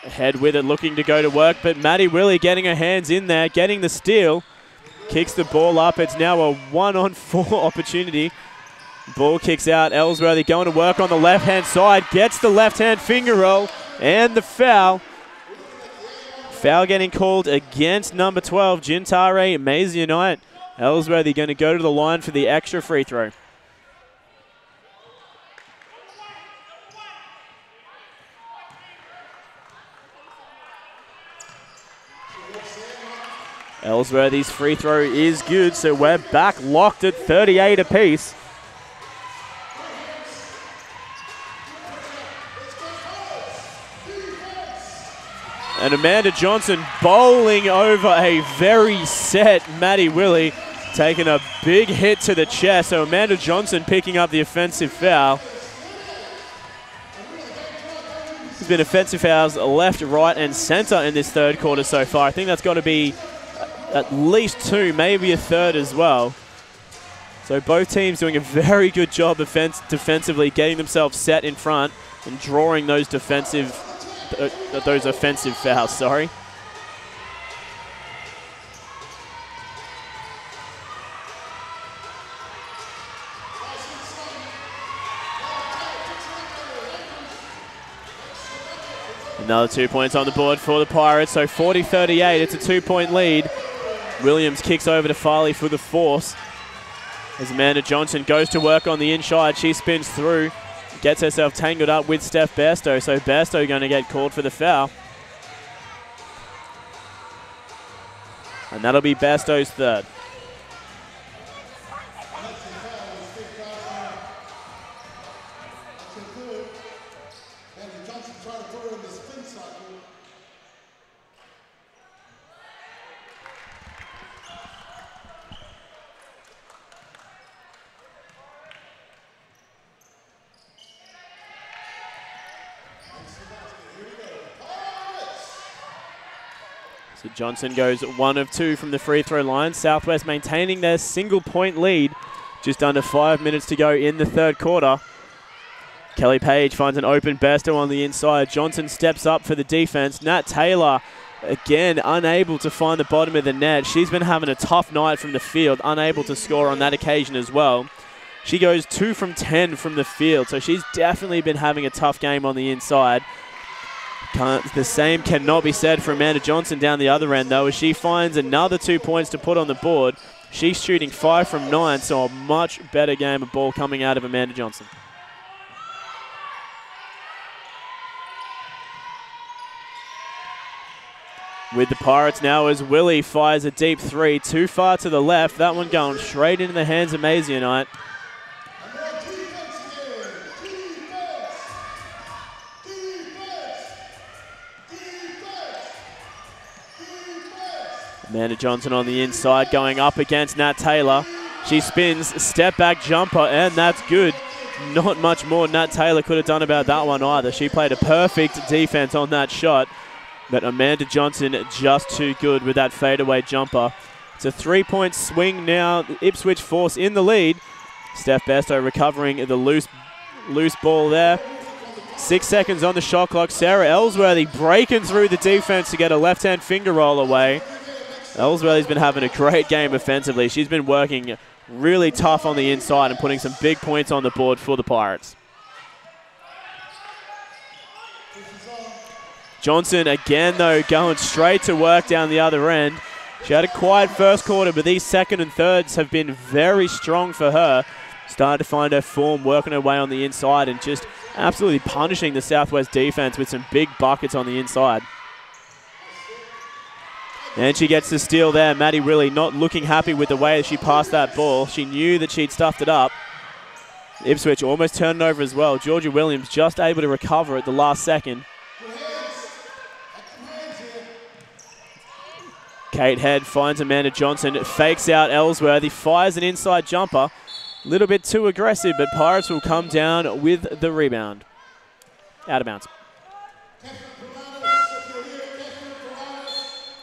Head with it, looking to go to work, but Maddie Willie getting her hands in there, getting the steal. Kicks the ball up. It's now a 1-on-4 opportunity. Ball kicks out. Ellsworthy going to work on the left-hand side. Gets the left-hand finger roll and the foul. Foul getting called against number 12, Gintare Maisie Knight. Ellsworthy going to go to the line for the extra free throw. Ellsworthy's free throw is good, so we're back locked at 38 apiece. And Amanda Johnson bowling over a very set Maddie Willie, taking a big hit to the chest. So Amanda Johnson picking up the offensive foul. There's been offensive fouls left, right, and center in this third quarter so far. I think that's got to be at least 2, maybe a third as well. So both teams doing a very good job defensively, getting themselves set in front and drawing those offensive fouls, sorry. Another 2 points on the board for the Pirates, so 40-38, it's a 2-point lead. Williams kicks over to Farley for the Force. As Amanda Johnson goes to work on the inside, she spins through, gets herself tangled up with Steph Bairstow, so Bairstow going to get called for the foul. And that'll be Bairstow's third. So Johnson goes 1 of 2 from the free throw line. Southwest maintaining their single-point lead. Just under 5 minutes to go in the third quarter. Kelly Page finds an open Bairstow on the inside. Johnson steps up for the defense. Nat Taylor, again, unable to find the bottom of the net. She's been having a tough night from the field, unable to score on that occasion as well. She goes 2 from 10 from the field, so she's definitely been having a tough game on the inside. The same cannot be said for Amanda Johnson down the other end, though, as she finds another 2 points to put on the board. She's shooting 5 from 9, so a much better game of ball coming out of Amanda Johnson. With the Pirates now as Willie fires a deep 3, too far to the left. That one going straight into the hands of Mazionite. Amanda Johnson on the inside going up against Nat Taylor. She spins, step back jumper, and that's good. Not much more Nat Taylor could have done about that one either. She played a perfect defense on that shot, but Amanda Johnson just too good with that fadeaway jumper. It's a 3-point swing now. Ipswich Force in the lead. Steph Bairstow recovering the loose ball there. 6 seconds on the shot clock. Sarah Ellsworthy breaking through the defense to get a left-hand finger roll away. Ellsworthy's been having a great game offensively. She's been working really tough on the inside and putting some big points on the board for the Pirates. Johnson again, though, going straight to work down the other end. She had a quiet first quarter, but these second and thirds have been very strong for her. Started to find her form, working her way on the inside and just absolutely punishing the Southwest defense with some big buckets on the inside. And she gets the steal there. Maddie Willie not looking happy with the way she passed that ball. She knew that she'd stuffed it up. Ipswich almost turned it over as well. Georgia Williams just able to recover at the last second. Kate Head finds Amanda Johnson, fakes out Ellsworthy, fires an inside jumper. A little bit too aggressive, but Pirates will come down with the rebound. Out of bounds.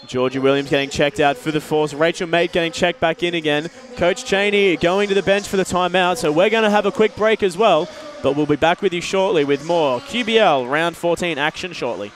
Georgia Williams getting checked out for the Force. Rachel Mate getting checked back in again. Coach Cheney going to the bench for the timeout, so we're going to have a quick break as well, but we'll be back with you shortly with more QBL Round 14 action shortly.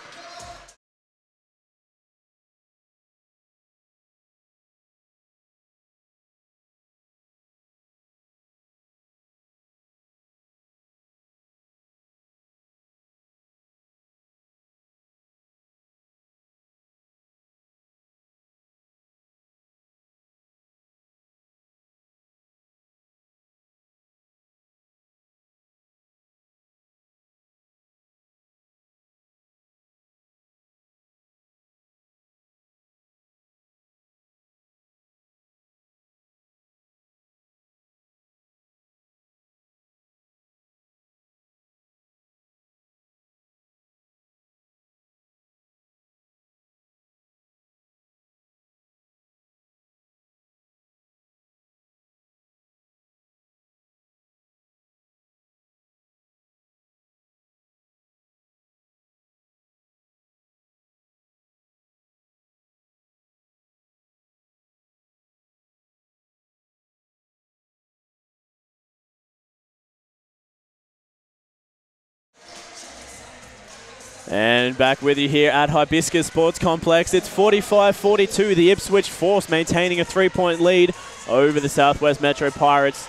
And back with you here at Hibiscus Sports Complex. It's 45-42. The Ipswich Force maintaining a 3-point lead over the Southwest Metro Pirates.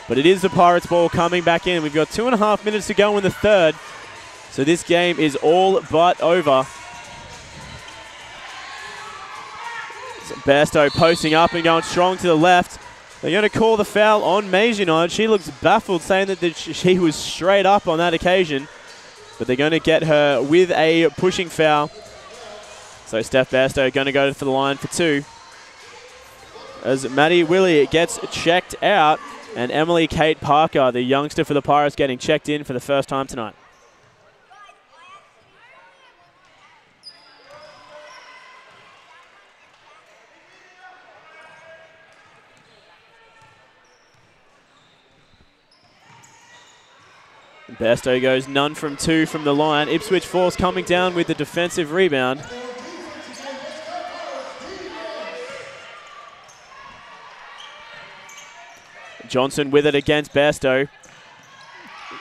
But it is the Pirates ball coming back in. We've got 2.5 minutes to go in the third. So this game is all but over. So Bairstow posting up and going strong to the left. They're going to call the foul on Maginot. She looks baffled, saying that she was straight up on that occasion. But they're going to get her with a pushing foul. So Steph Bairstow going to go for the line for 2. As Maddie Willie gets checked out, and Emily Kate Parker, the youngster for the Pirates, getting checked in for the first time tonight. Bairstow goes none from 2 from the line. Ipswich Force coming down with the defensive rebound. Johnson with it against Bairstow.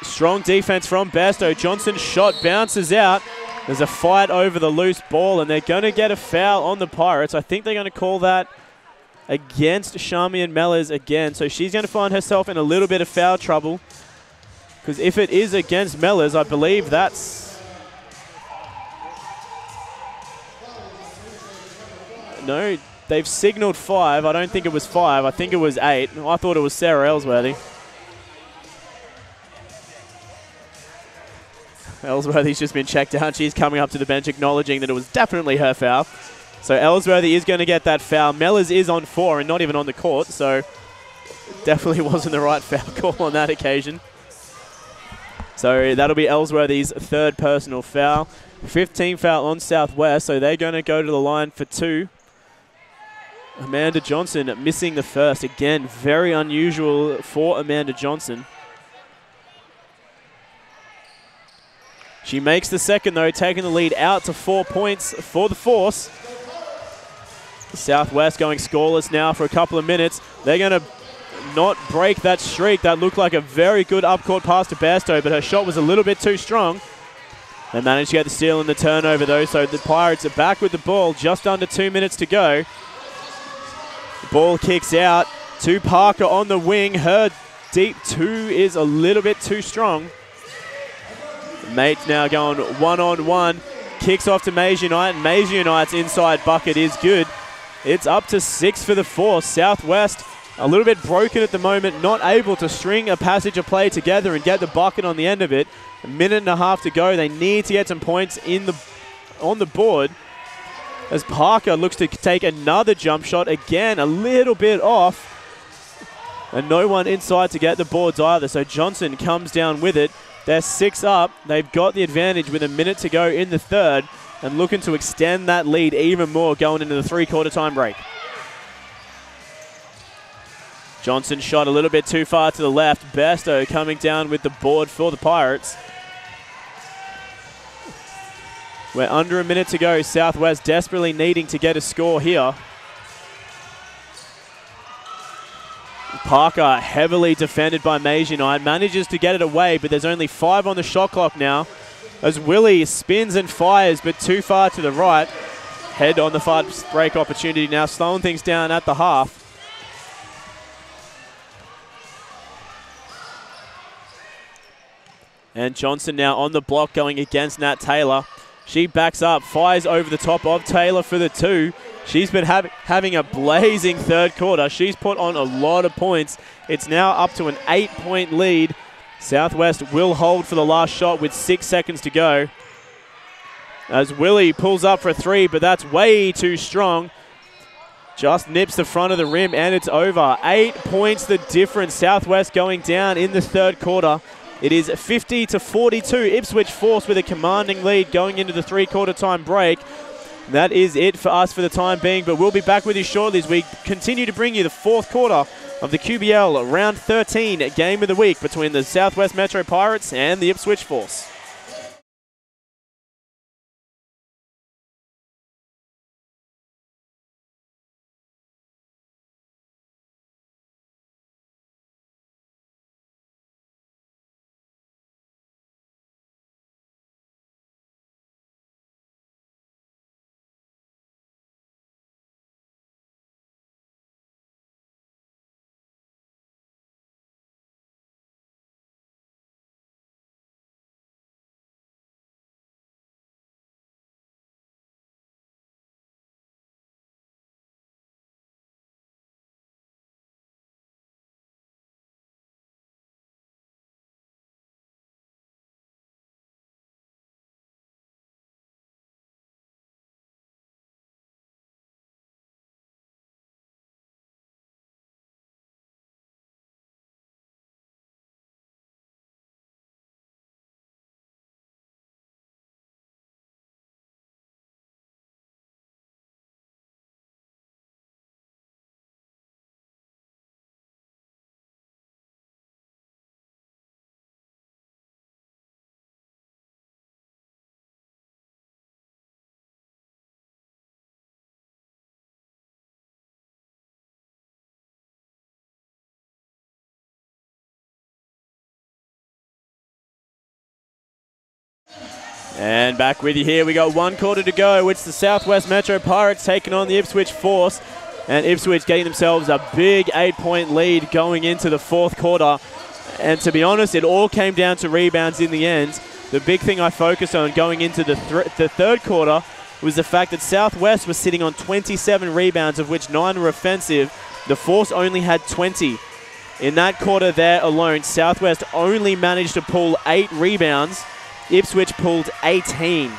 Strong defense from Bairstow. Johnson's shot bounces out. There's a fight over the loose ball, and they're going to get a foul on the Pirates. I think they're going to call that against Charmian Mellors again. So she's going to find herself in a little bit of foul trouble. Because if it is against Mellors, I believe that's... No, they've signaled 5. I don't think it was 5. I think it was 8. I thought it was Sarah Ellsworthy. Ellsworthy's just been checked out. She's coming up to the bench acknowledging that it was definitely her foul. So Ellsworthy is going to get that foul. Mellors is on 4 and not even on the court, so it definitely wasn't the right foul call on that occasion. So that'll be Ellsworthy's 3rd personal foul. 15th foul on Southwest, so they're going to go to the line for 2. Amanda Johnson missing the first. Again, very unusual for Amanda Johnson. She makes the second, though, taking the lead out to 4 points for the Force. Southwest going scoreless now for a couple of minutes. They're going to not break that streak. That looked like a very good up-court pass to Bairstow, but her shot was a little bit too strong. They managed to get the steal and the turnover, though, so the Pirates are back with the ball. Just under 2 minutes to go. The ball kicks out to Parker on the wing. Her deep 2 is a little bit too strong. Mate's now going one-on-one. Kicks off to Maginot, and Maginot's inside bucket is good. It's up to 6 for the Force. Southwest a little bit broken at the moment, not able to string a passage of play together and get the bucket on the end of it. A minute and a half to go. They need to get some points on the board. As Parker looks to take another jump shot, again a little bit off. And no one inside to get the boards either, so Johnson comes down with it. They're 6 up. They've got the advantage with a minute to go in the 3rd and looking to extend that lead even more going into the 3/4 time break. Johnson shot a little bit too far to the left. Bairstow coming down with the board for the Pirates. We're under a minute to go. Southwest desperately needing to get a score here. Parker heavily defended by Maginot. Manages to get it away, but there's only 5 on the shot clock now. As Willie spins and fires, but too far to the right. Head on the fast break opportunity now, slowing things down at the half. And Johnson now on the block going against Nat Taylor. She backs up, fires over the top of Taylor for the 2. She's been having a blazing 3rd quarter. She's put on a lot of points. It's now up to an 8-point lead. Southwest will hold for the last shot with 6 seconds to go. As Willie pulls up for a 3, but that's way too strong. Just nips the front of the rim, and it's over. 8 points the difference. Southwest going down in the 3rd quarter. It is 50-42. Ipswich Force with a commanding lead going into the 3/4 time break. That is it for us for the time being, but we'll be back with you shortly as we continue to bring you the 4th quarter of the QBL Round 13 game of the week between the Southwest Metro Pirates and the Ipswich Force. And back with you here. We got 1 quarter to go. It's the Southwest Metro Pirates taking on the Ipswich Force. And Ipswich getting themselves a big 8-point lead going into the 4th quarter. And to be honest, it all came down to rebounds in the end. The big thing I focused on going into the 3rd quarter was the fact that Southwest was sitting on 27 rebounds, of which 9 were offensive. The Force only had 20. In that quarter there alone, Southwest only managed to pull 8 rebounds. Ipswich pulled 18.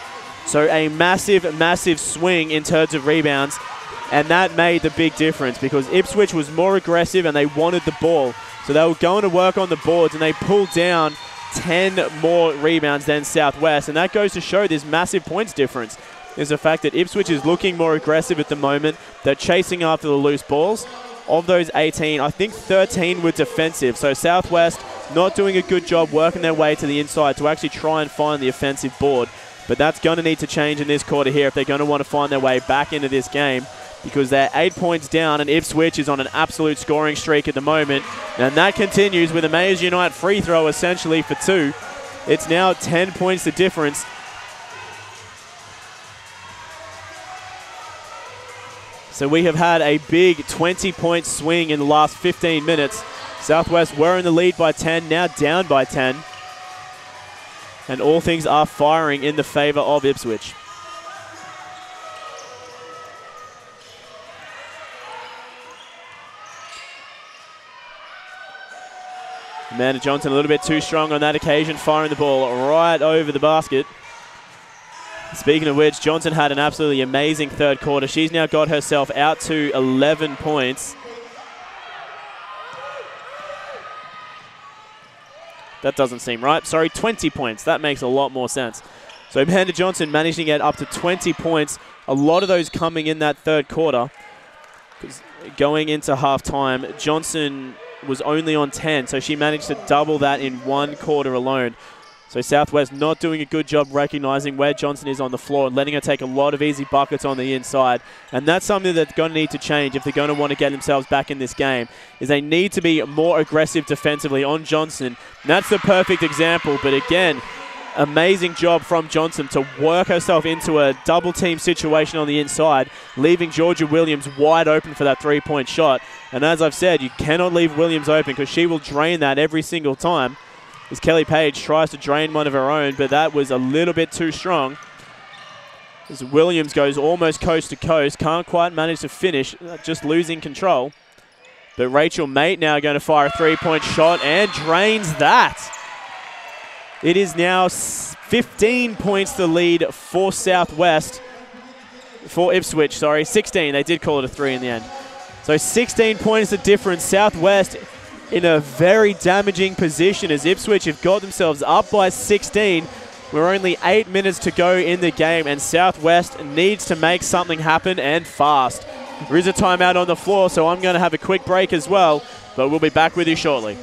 So a massive, massive swing in terms of rebounds. And that made the big difference because Ipswich was more aggressive and they wanted the ball. So they were going to work on the boards and they pulled down 10 more rebounds than Southwest. And that goes to show this massive points difference. Is the fact that Ipswich is looking more aggressive at the moment. They're chasing after the loose balls. Of those 18, I think 13 were defensive. So Southwest not doing a good job working their way to the inside to actually try and find the offensive board. But that's going to need to change in this quarter here if they're going to want to find their way back into this game, because they're 8 points down and Ipswich is on an absolute scoring streak at the moment. And that continues with a Mayors Unite free throw essentially for 2. It's now 10 points the difference. So we have had a big 20-point swing in the last 15 minutes. Southwest were in the lead by 10, now down by 10. And all things are firing in the favor of Ipswich. Amanda Johnson a little bit too strong on that occasion, firing the ball right over the basket. Speaking of which, Johnson had an absolutely amazing 3rd quarter. She's now got herself out to 11 points. That doesn't seem right. Sorry, 20 points. That makes a lot more sense. So Amanda Johnson managing to get up to 20 points. A lot of those coming in that 3rd quarter. Going into halftime, Johnson was only on 10, so she managed to double that in 1 quarter alone. So Southwest not doing a good job recognizing where Johnson is on the floor and letting her take a lot of easy buckets on the inside. And that's something that's going to need to change if they're going to want to get themselves back in this game, is they need to be more aggressive defensively on Johnson. And that's the perfect example. But again, amazing job from Johnson to work herself into a double team situation on the inside, leaving Georgia Williams wide open for that 3-point shot. And as I've said, you cannot leave Williams open because she will drain that every single time. As Kelly Page tries to drain one of her own, but that was a little bit too strong. As Williams goes almost coast to coast, can't quite manage to finish, just losing control. But Rachel Mate now going to fire a 3-point shot and drains that. It is now 15 points the lead for Southwest, for Ipswich, sorry, 16. They did call it a 3 in the end. So 16 points the difference. Southwest in a very damaging position as Ipswich have got themselves up by 16. We're only 8 minutes to go in the game and Southwest needs to make something happen and fast. There is a timeout on the floor, so I'm going to have a quick break as well, but we'll be back with you shortly.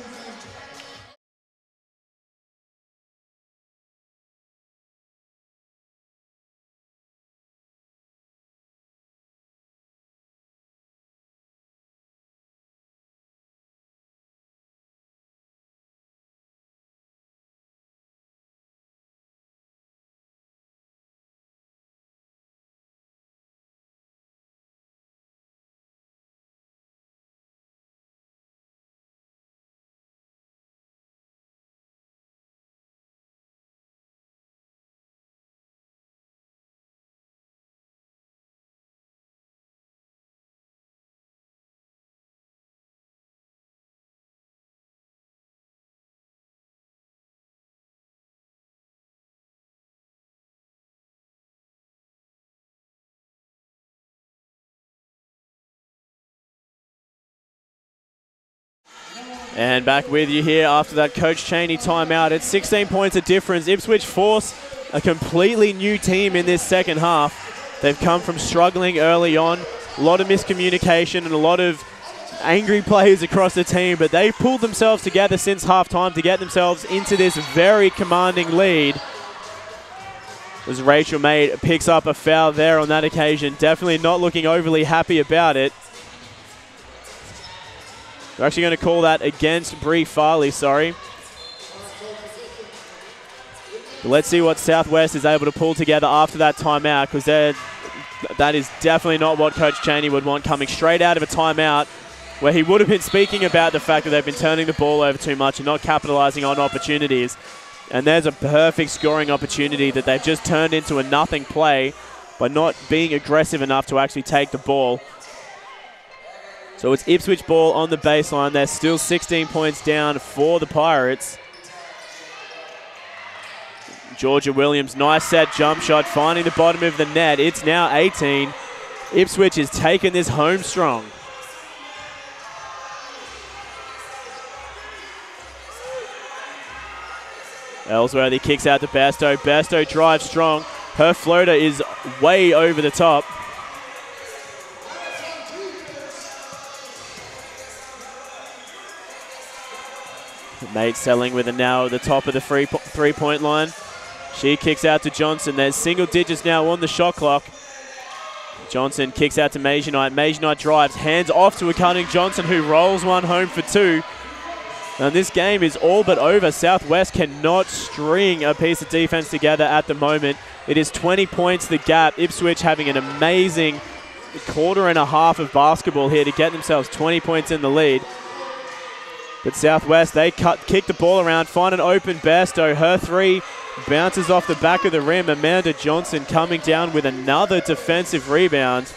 And back with you here after that Coach Cheney timeout. It's 16 points of difference. Ipswich Force, a completely new team in this 2nd half. They've come from struggling early on. A lot of miscommunication and a lot of angry players across the team, but they've pulled themselves together since halftime to get themselves into this very commanding lead. As Rachel May picks up a foul there on that occasion. Definitely not looking overly happy about it. They're actually going to call that against Bree Farley, sorry. But let's see what Southwest is able to pull together after that timeout, because that is definitely not what Coach Cheney would want, coming straight out of a timeout where he would have been speaking about the fact that they've been turning the ball over too much and not capitalizing on opportunities. And there's a perfect scoring opportunity that they've just turned into a nothing play by not being aggressive enough to actually take the ball. So it's Ipswich ball on the baseline. They're still 16 points down for the Pirates. Georgia Williams, nice set jump shot, finding the bottom of the net. It's now 18. Ipswich is taking this home strong. Ellsworthy kicks out to Bairstow. Bairstow drives strong. Her floater is way over the top. Mate selling with it now at the top of the three-point line. She kicks out to Johnson. There's single digits now on the shot clock. Johnson kicks out to Maisie Knight. Maisie Knight drives, hands off to a cunning Johnson, who rolls one home for two. And this game is all but over. Southwest cannot string a piece of defense together at the moment. It is 20 points the gap. Ipswich having an amazing quarter and a half of basketball here to get themselves 20 points in the lead. But Southwest, they kick the ball around, find an open Bairstow. Her three bounces off the back of the rim. Amanda Johnson coming down with another defensive rebound.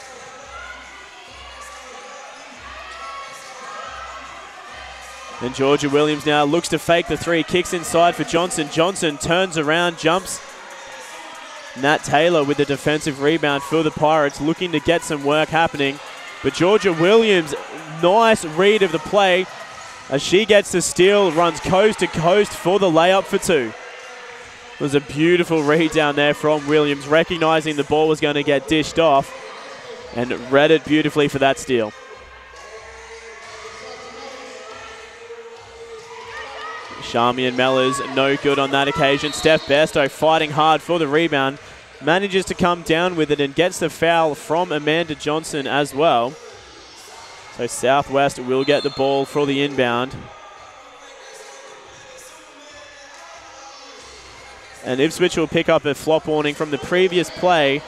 And Georgia Williams now looks to fake the three, kicks inside for Johnson. Johnson turns around, jumps. Nat Taylor with the defensive rebound for the Pirates, looking to get some work happening. But Georgia Williams, nice read of the play as she gets the steal, runs coast to coast for the layup for two. It was a beautiful read down there from Williams, recognizing the ball was going to get dished off, and read it beautifully for that steal. Charmian Mellors, no good on that occasion. Steph Bairstow fighting hard for the rebound. Manages to come down with it and gets the foul from Amanda Johnson as well. So Southwest will get the ball for the inbound. And Ipswich will pick up a flop warning from the previous play.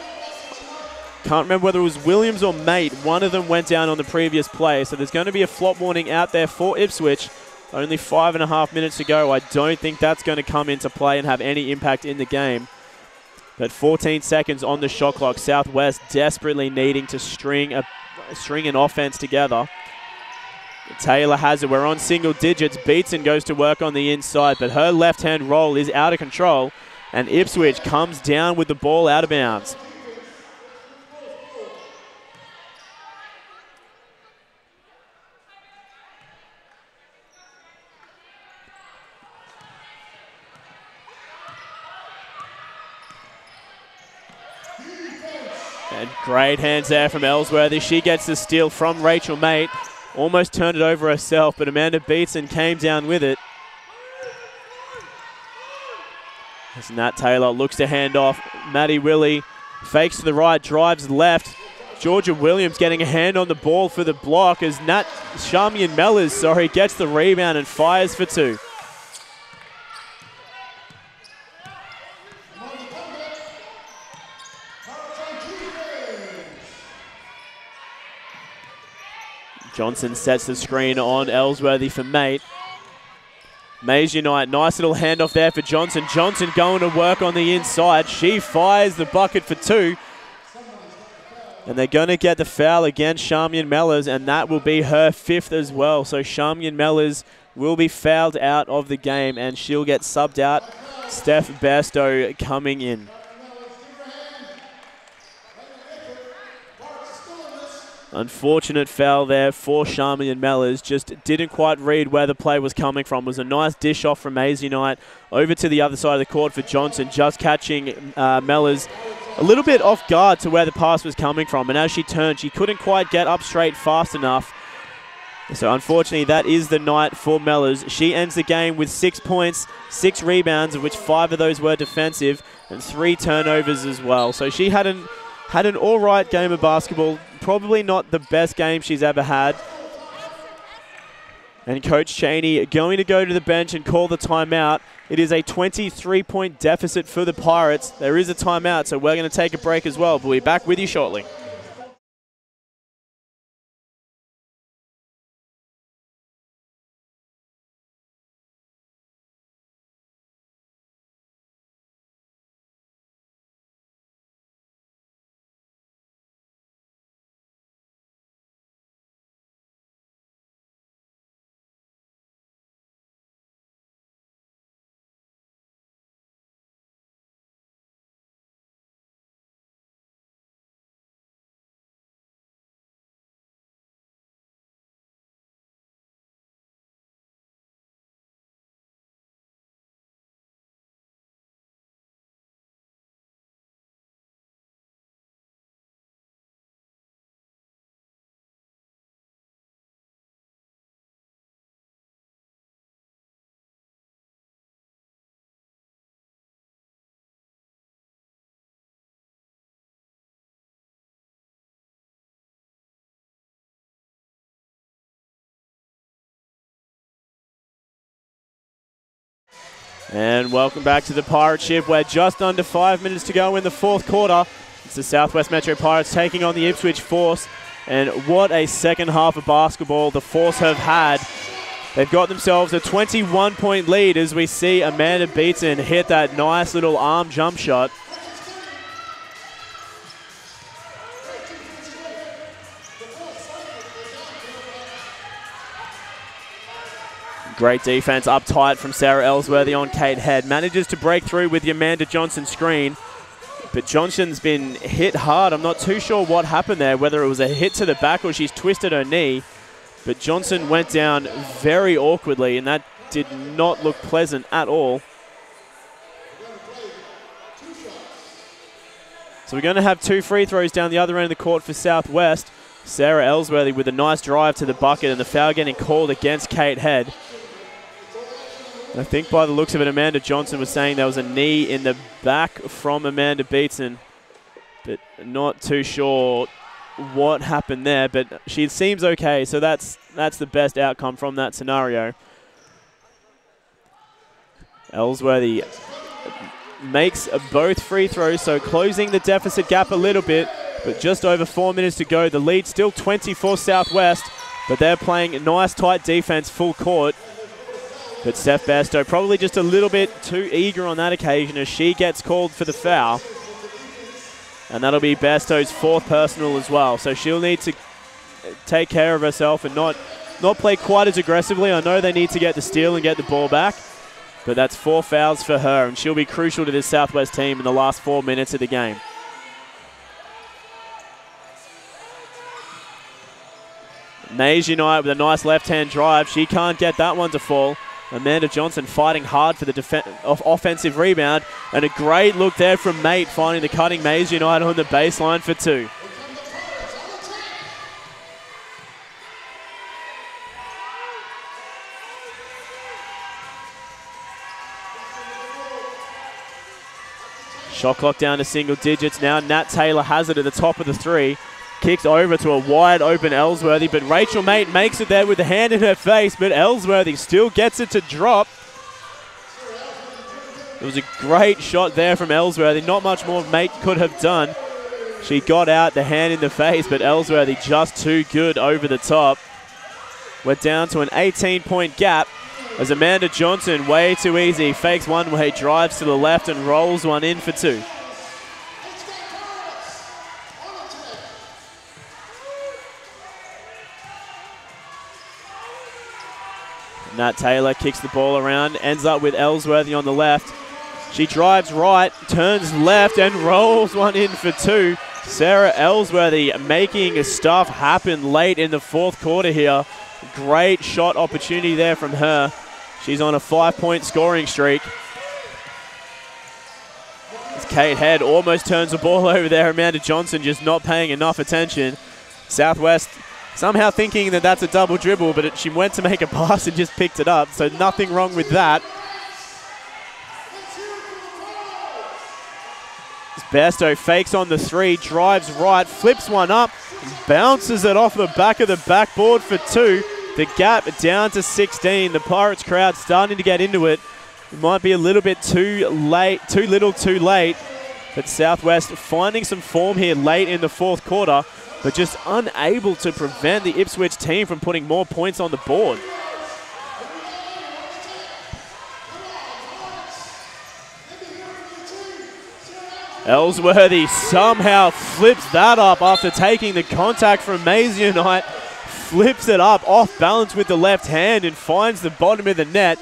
Can't remember whether it was Williams or Mate. One of them went down on the previous play. So there's going to be a flop warning out there for Ipswich. Only 5.5 minutes to go. I don't think that's going to come into play and have any impact in the game. But 14 seconds on the shot clock. Southwest desperately needing to string an offense together. Taylor has it. We're on single digits. Beatson goes to work on the inside, but her left-hand roll is out of control, and Ipswich comes down with the ball out of bounds. And great hands there from Ellsworthy. She gets the steal from Rachel Mate. Almost turned it over herself, but Amanda Beatson came down with it. As Nat Taylor looks to hand off. Maddie Willie fakes to the right, drives left. Georgia Williams getting a hand on the ball for the block as Charmian Mellors, gets the rebound and fires for two. Johnson sets the screen on Ellsworthy for Mate. Maisie Knight, nice little handoff there for Johnson. Johnson going to work on the inside. She fires the bucket for two. And they're going to get the foul against Charmian Mellors, and that will be her fifth as well. So Charmian Mellors will be fouled out of the game, and she'll get subbed out. Steph Bairstow coming in. Unfortunate foul there for Charmian Mellors. Just didn't quite read where the play was coming from. It was a nice dish off from Maisie Knight over to the other side of the court for Johnson, just catching Mellors a little bit off guard to where the pass was coming from. And as she turned, she couldn't quite get up straight fast enough. So unfortunately, that is the night for Mellors. She ends the game with 6 points, 6 rebounds, of which 5 of those were defensive, and 3 turnovers as well. So she had an all right game of basketball. Probably not the best game she's ever had. And Coach Cheney going to go to the bench and call the timeout. It is a 23-point deficit for the Pirates. There is a timeout, so we're going to take a break as well. We'll be back with you shortly. And welcome back to the Pirate Ship. We're just under 5 minutes to go in the fourth quarter. It's the Southwest Metro Pirates taking on the Ipswich Force. And what a second half of basketball the Force have had. They've got themselves a 21-point lead as we see Amanda Beaton hit that nice little arm jump shot. Great defense up tight from Sarah Ellsworthy on Kate Head. Manages to break through with the Amanda Johnson screen. But Johnson's been hit hard. I'm not too sure what happened there, whether it was a hit to the back or she's twisted her knee. But Johnson went down very awkwardly, and that did not look pleasant at all. So we're going to have 2 free throws down the other end of the court for Southwest. Sarah Ellsworthy with a nice drive to the bucket, and the foul getting called against Kate Head. I think by the looks of it, Amanda Johnson was saying there was a knee in the back from Amanda Beaton, but not too sure what happened there, but she seems okay, so that's the best outcome from that scenario. Ellsworthy makes both free throws, so closing the deficit gap a little bit, but just over 4 minutes to go. The lead still 24 Southwest, but they're playing nice tight defense full court. But Steph Bairstow probably just a little bit too eager on that occasion as she gets called for the foul. And that'll be Bairstow's 4th personal as well. So she'll need to take care of herself and not play quite as aggressively. I know they need to get the steal and get the ball back, but that's 4 fouls for her, and she'll be crucial to this Southwest team in the last 4 minutes of the game. Mays Unite with a nice left-hand drive. She can't get that one to fall. Amanda Johnson fighting hard for the offensive rebound. And a great look there from Mate, finding the cutting Mays United on the baseline for 2. Shot clock down to single digits now. Nat Taylor has it at the top of the 3. Kicks over to a wide open Ellsworthy, but Rachel Mate makes it there with the hand in her face, but Ellsworthy still gets it to drop. It was a great shot there from Ellsworthy. Not much more Mate could have done. She got out the hand in the face, but Ellsworthy just too good over the top. We're down to an 18-point gap as Amanda Johnson, way too easy, fakes one way, drives to the left and rolls one in for 2. Nat Taylor kicks the ball around, ends up with Ellsworthy on the left. She drives right, turns left, and rolls one in for 2. Sarah Ellsworthy making stuff happen late in the fourth quarter here. Great shot opportunity there from her. She's on a 5-point scoring streak. As Kate Head almost turns the ball over there, Amanda Johnson just not paying enough attention. Southwest somehow thinking that that's a double dribble, but she went to make a pass and just picked it up, so nothing wrong with that. Bairstow fakes on the 3, drives right, flips one up, bounces it off the back of the backboard for 2. The gap down to 16. The Pirates crowd starting to get into it. It might be a little bit too late, too little too late. But Southwest finding some form here late in the fourth quarter, but just unable to prevent the Ipswich team from putting more points on the board. Ellsworthy somehow flips that up after taking the contact from Maisie Knight. Flips it up off balance with the left hand and finds the bottom of the net.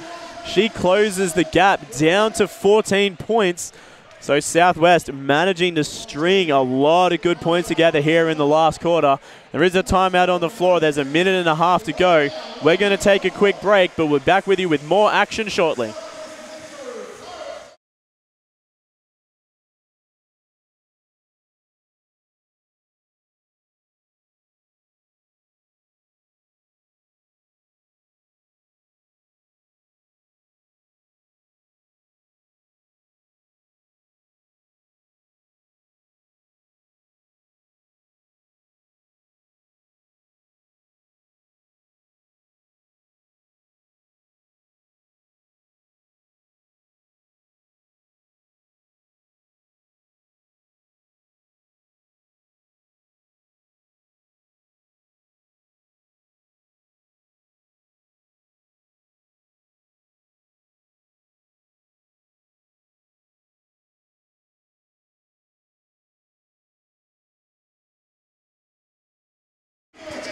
She closes the gap down to 14 points. So Southwest managing to string a lot of good points together here in the last quarter. There is a timeout on the floor. There's a minute and a half to go. We're going to take a quick break, but we're back with you with more action shortly.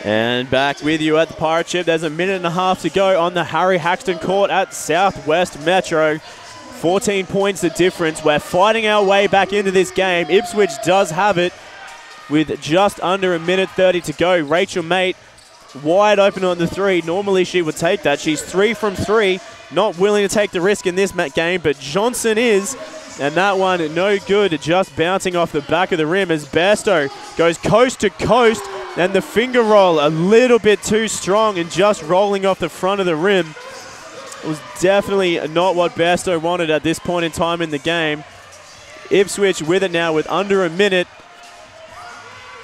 And back with you at the Pirate Ship. There's a minute and a half to go on the Harry Haxton court at Southwest Metro. 14 points the difference. We're fighting our way back into this game. Ipswich does have it with just under a minute 30 to go. Rachel Mate wide open on the three. Normally she would take that. She's 3 from 3. Not willing to take the risk in this game, but Johnson is. And that one no good, just bouncing off the back of the rim as Bairstow goes coast to coast. And the finger roll a little bit too strong and just rolling off the front of the rim. It was definitely not what Bairstow wanted at this point in time in the game. Ipswich with it now with under a minute.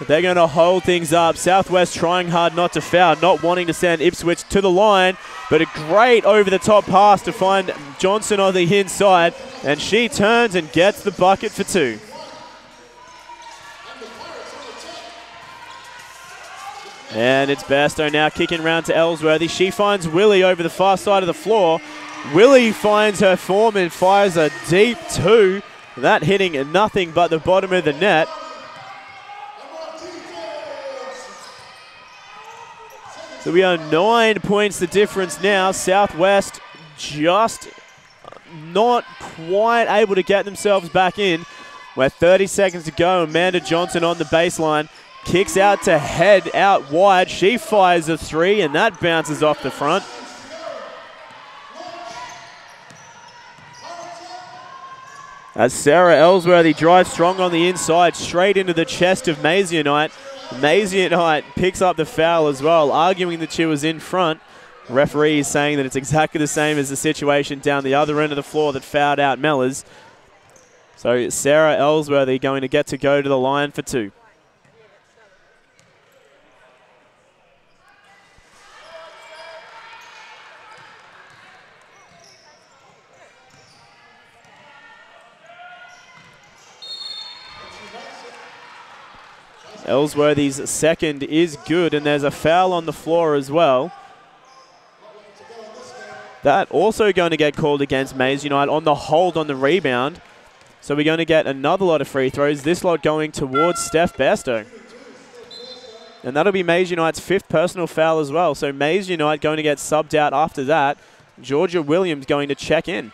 But they're going to hold things up. Southwest trying hard not to foul, not wanting to send Ipswich to the line. But a great over-the-top pass to find Johnson on the inside. And she turns and gets the bucket for 2. And it's Bairstow now kicking round to Ellsworthy. She finds Willie over the far side of the floor. Willie finds her form and fires a deep 2. That hitting nothing but the bottom of the net. So we are 9 points the difference now. Southwest just not quite able to get themselves back in. We're 30 seconds to go. Amanda Johnson on the baseline. Kicks out to head out wide. She fires a 3 and that bounces off the front. As Sarah Ellsworthy drives strong on the inside, straight into the chest of Maisie Knight. Maisie Knight picks up the foul as well, arguing that she was in front. Referee is saying that it's exactly the same as the situation down the other end of the floor that fouled out Mellors. So Sarah Ellsworthy going to get to go to the line for 2. Ellsworthy's second is good, and there's a foul on the floor as well. That also going to get called against Maisie Knight on the hold on the rebound. So we're going to get another lot of free throws, this lot going towards Steph Bairstow. And that'll be Maisie Knight's 5th personal foul as well. So Maisie Knight going to get subbed out after that. Georgia Williams going to check in.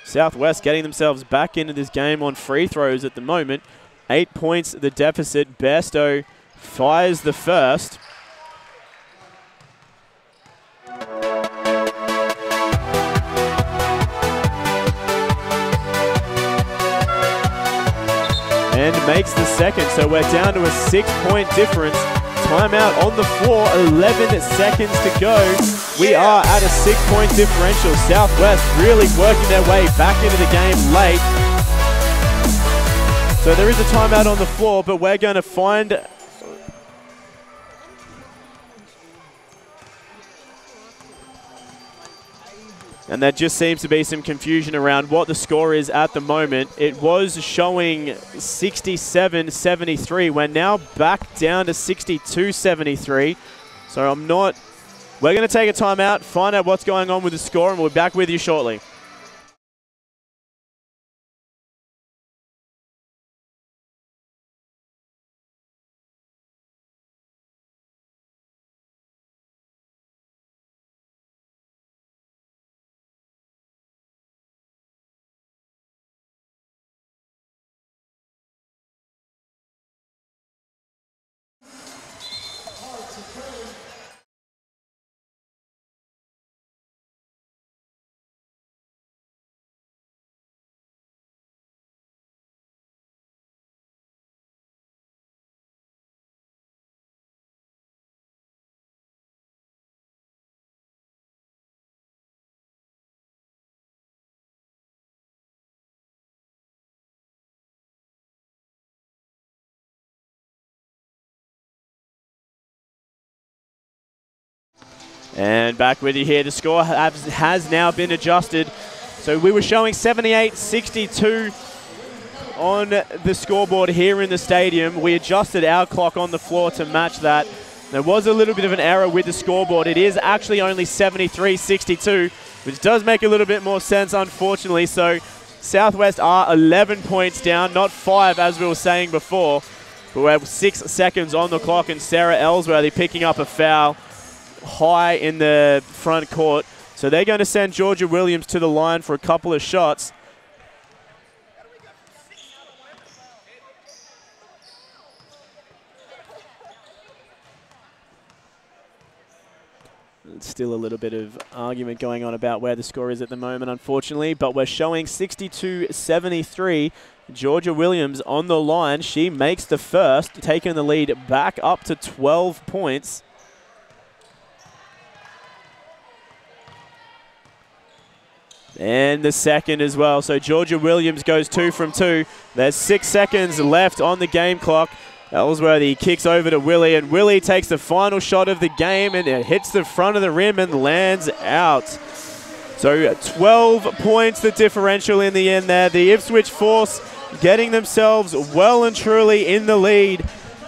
Southwest getting themselves back into this game on free throws at the moment. 8 points the deficit. Bairstow fires the first. And makes the second, so we're down to a 6-point difference. Timeout on the floor, 11 seconds to go. We are at a 6-point differential. Southwest really working their way back into the game late. So there is a timeout on the floor, but we're going to find And there just seems to be some confusion around what the score is at the moment. It was showing 67-73. We're now back down to 62-73. So we're going to take a timeout, find out what's going on with the score, and we'll be back with you shortly. And back with you here. The score has now been adjusted. So we were showing 78-62 on the scoreboard here in the stadium. We adjusted our clock on the floor to match that. There was a little bit of an error with the scoreboard. It is actually only 73-62, which does make a little bit more sense, unfortunately. So Southwest are 11 points down, not 5 as we were saying before. But we have 6 seconds on the clock, and Sarah Ellsworthy picking up a foul high in the front court. So they're going to send Georgia Williams to the line for a couple of shots. Still a little bit of argument going on about where the score is at the moment, unfortunately, but we're showing 62-73. Georgia Williams on the line. She makes the first, taking the lead back up to 12 points. And the second as well. So Georgia Williams goes 2 from 2. There's 6 seconds left on the game clock. Ellsworthy kicks over to Willie, and Willie takes the final shot of the game, and it hits the front of the rim and lands out. So 12 points the differential in the end there. The Ipswich Force getting themselves well and truly in the lead.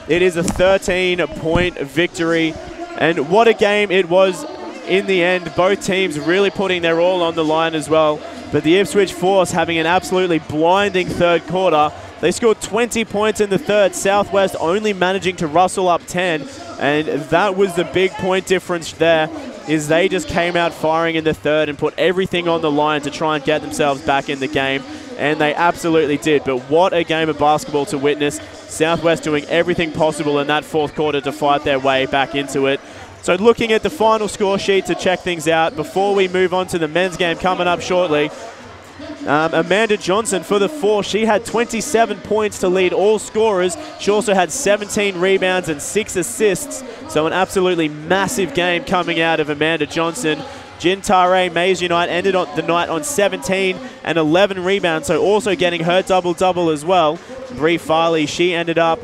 It is a 13-point victory, and what a game it was in the end. Both teams really putting their all on the line as well. But the Ipswich Force having an absolutely blinding third quarter. They scored 20 points in the third. Southwest only managing to rustle up 10. And that was the big point difference there, is they just came out firing in the third and put everything on the line to try and get themselves back in the game. And they absolutely did. But what a game of basketball to witness. Southwest doing everything possible in that fourth quarter to fight their way back into it. So looking at the final score sheet to check things out before we move on to the men's game coming up shortly. Amanda Johnson for the Force, she had 27 points to lead all scorers. She also had 17 rebounds and 6 assists. So an absolutely massive game coming out of Amanda Johnson. Jintare Mays Unite ended the night on 17 and 11 rebounds, so also getting her double-double as well. Bree Farley, she ended up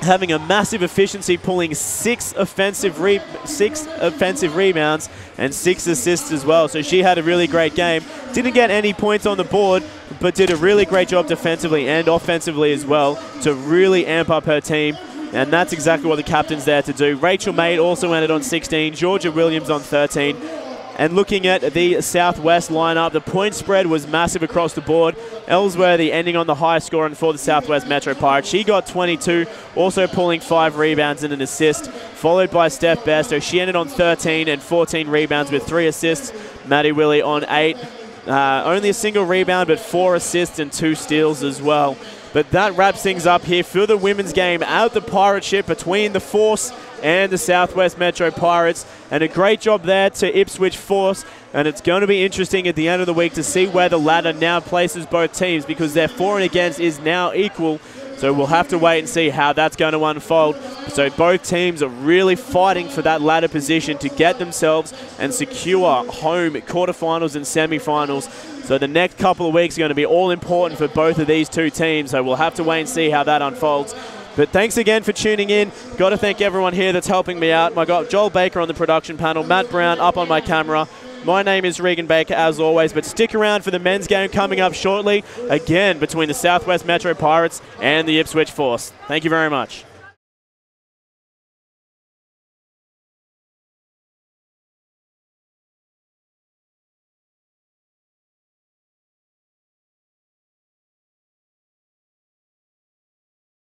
having a massive efficiency, pulling 6 offensive rebounds and 6 assists as well. So she had a really great game. Didn't get any points on the board, but did a really great job defensively and offensively as well to really amp up her team. And that's exactly what the captain's there to do. Rachel Maid also ended on 16, Georgia Williams on 13. And looking at the Southwest lineup, the point spread was massive across the board. Ellsworthy ending on the high scoring for the Southwest Metro Pirates. She got 22, also pulling 5 rebounds and an assist, followed by Steph Bairstow. She ended on 13 and 14 rebounds with 3 assists. Maddie Willie on 8. Only a single rebound, but 4 assists and 2 steals as well. But that wraps things up here for the women's game at the Pirate Ship between the Force and the Southwest Metro Pirates. And a great job there to Ipswich Force. And it's going to be interesting at the end of the week to see where the ladder now places both teams, because their for and against is now equal. So we'll have to wait and see how that's going to unfold. So both teams are really fighting for that ladder position to get themselves and secure home quarterfinals and semifinals. So the next couple of weeks are going to be all important for both of these two teams. So we'll have to wait and see how that unfolds. But thanks again for tuning in. Got to thank everyone here that's helping me out. I got Joel Baker on the production panel, Matt Brown up on my camera, My name is Regan Baker, as always, but stick around for the men's game coming up shortly, again between the Southwest Metro Pirates and the Ipswich Force. Thank you very much.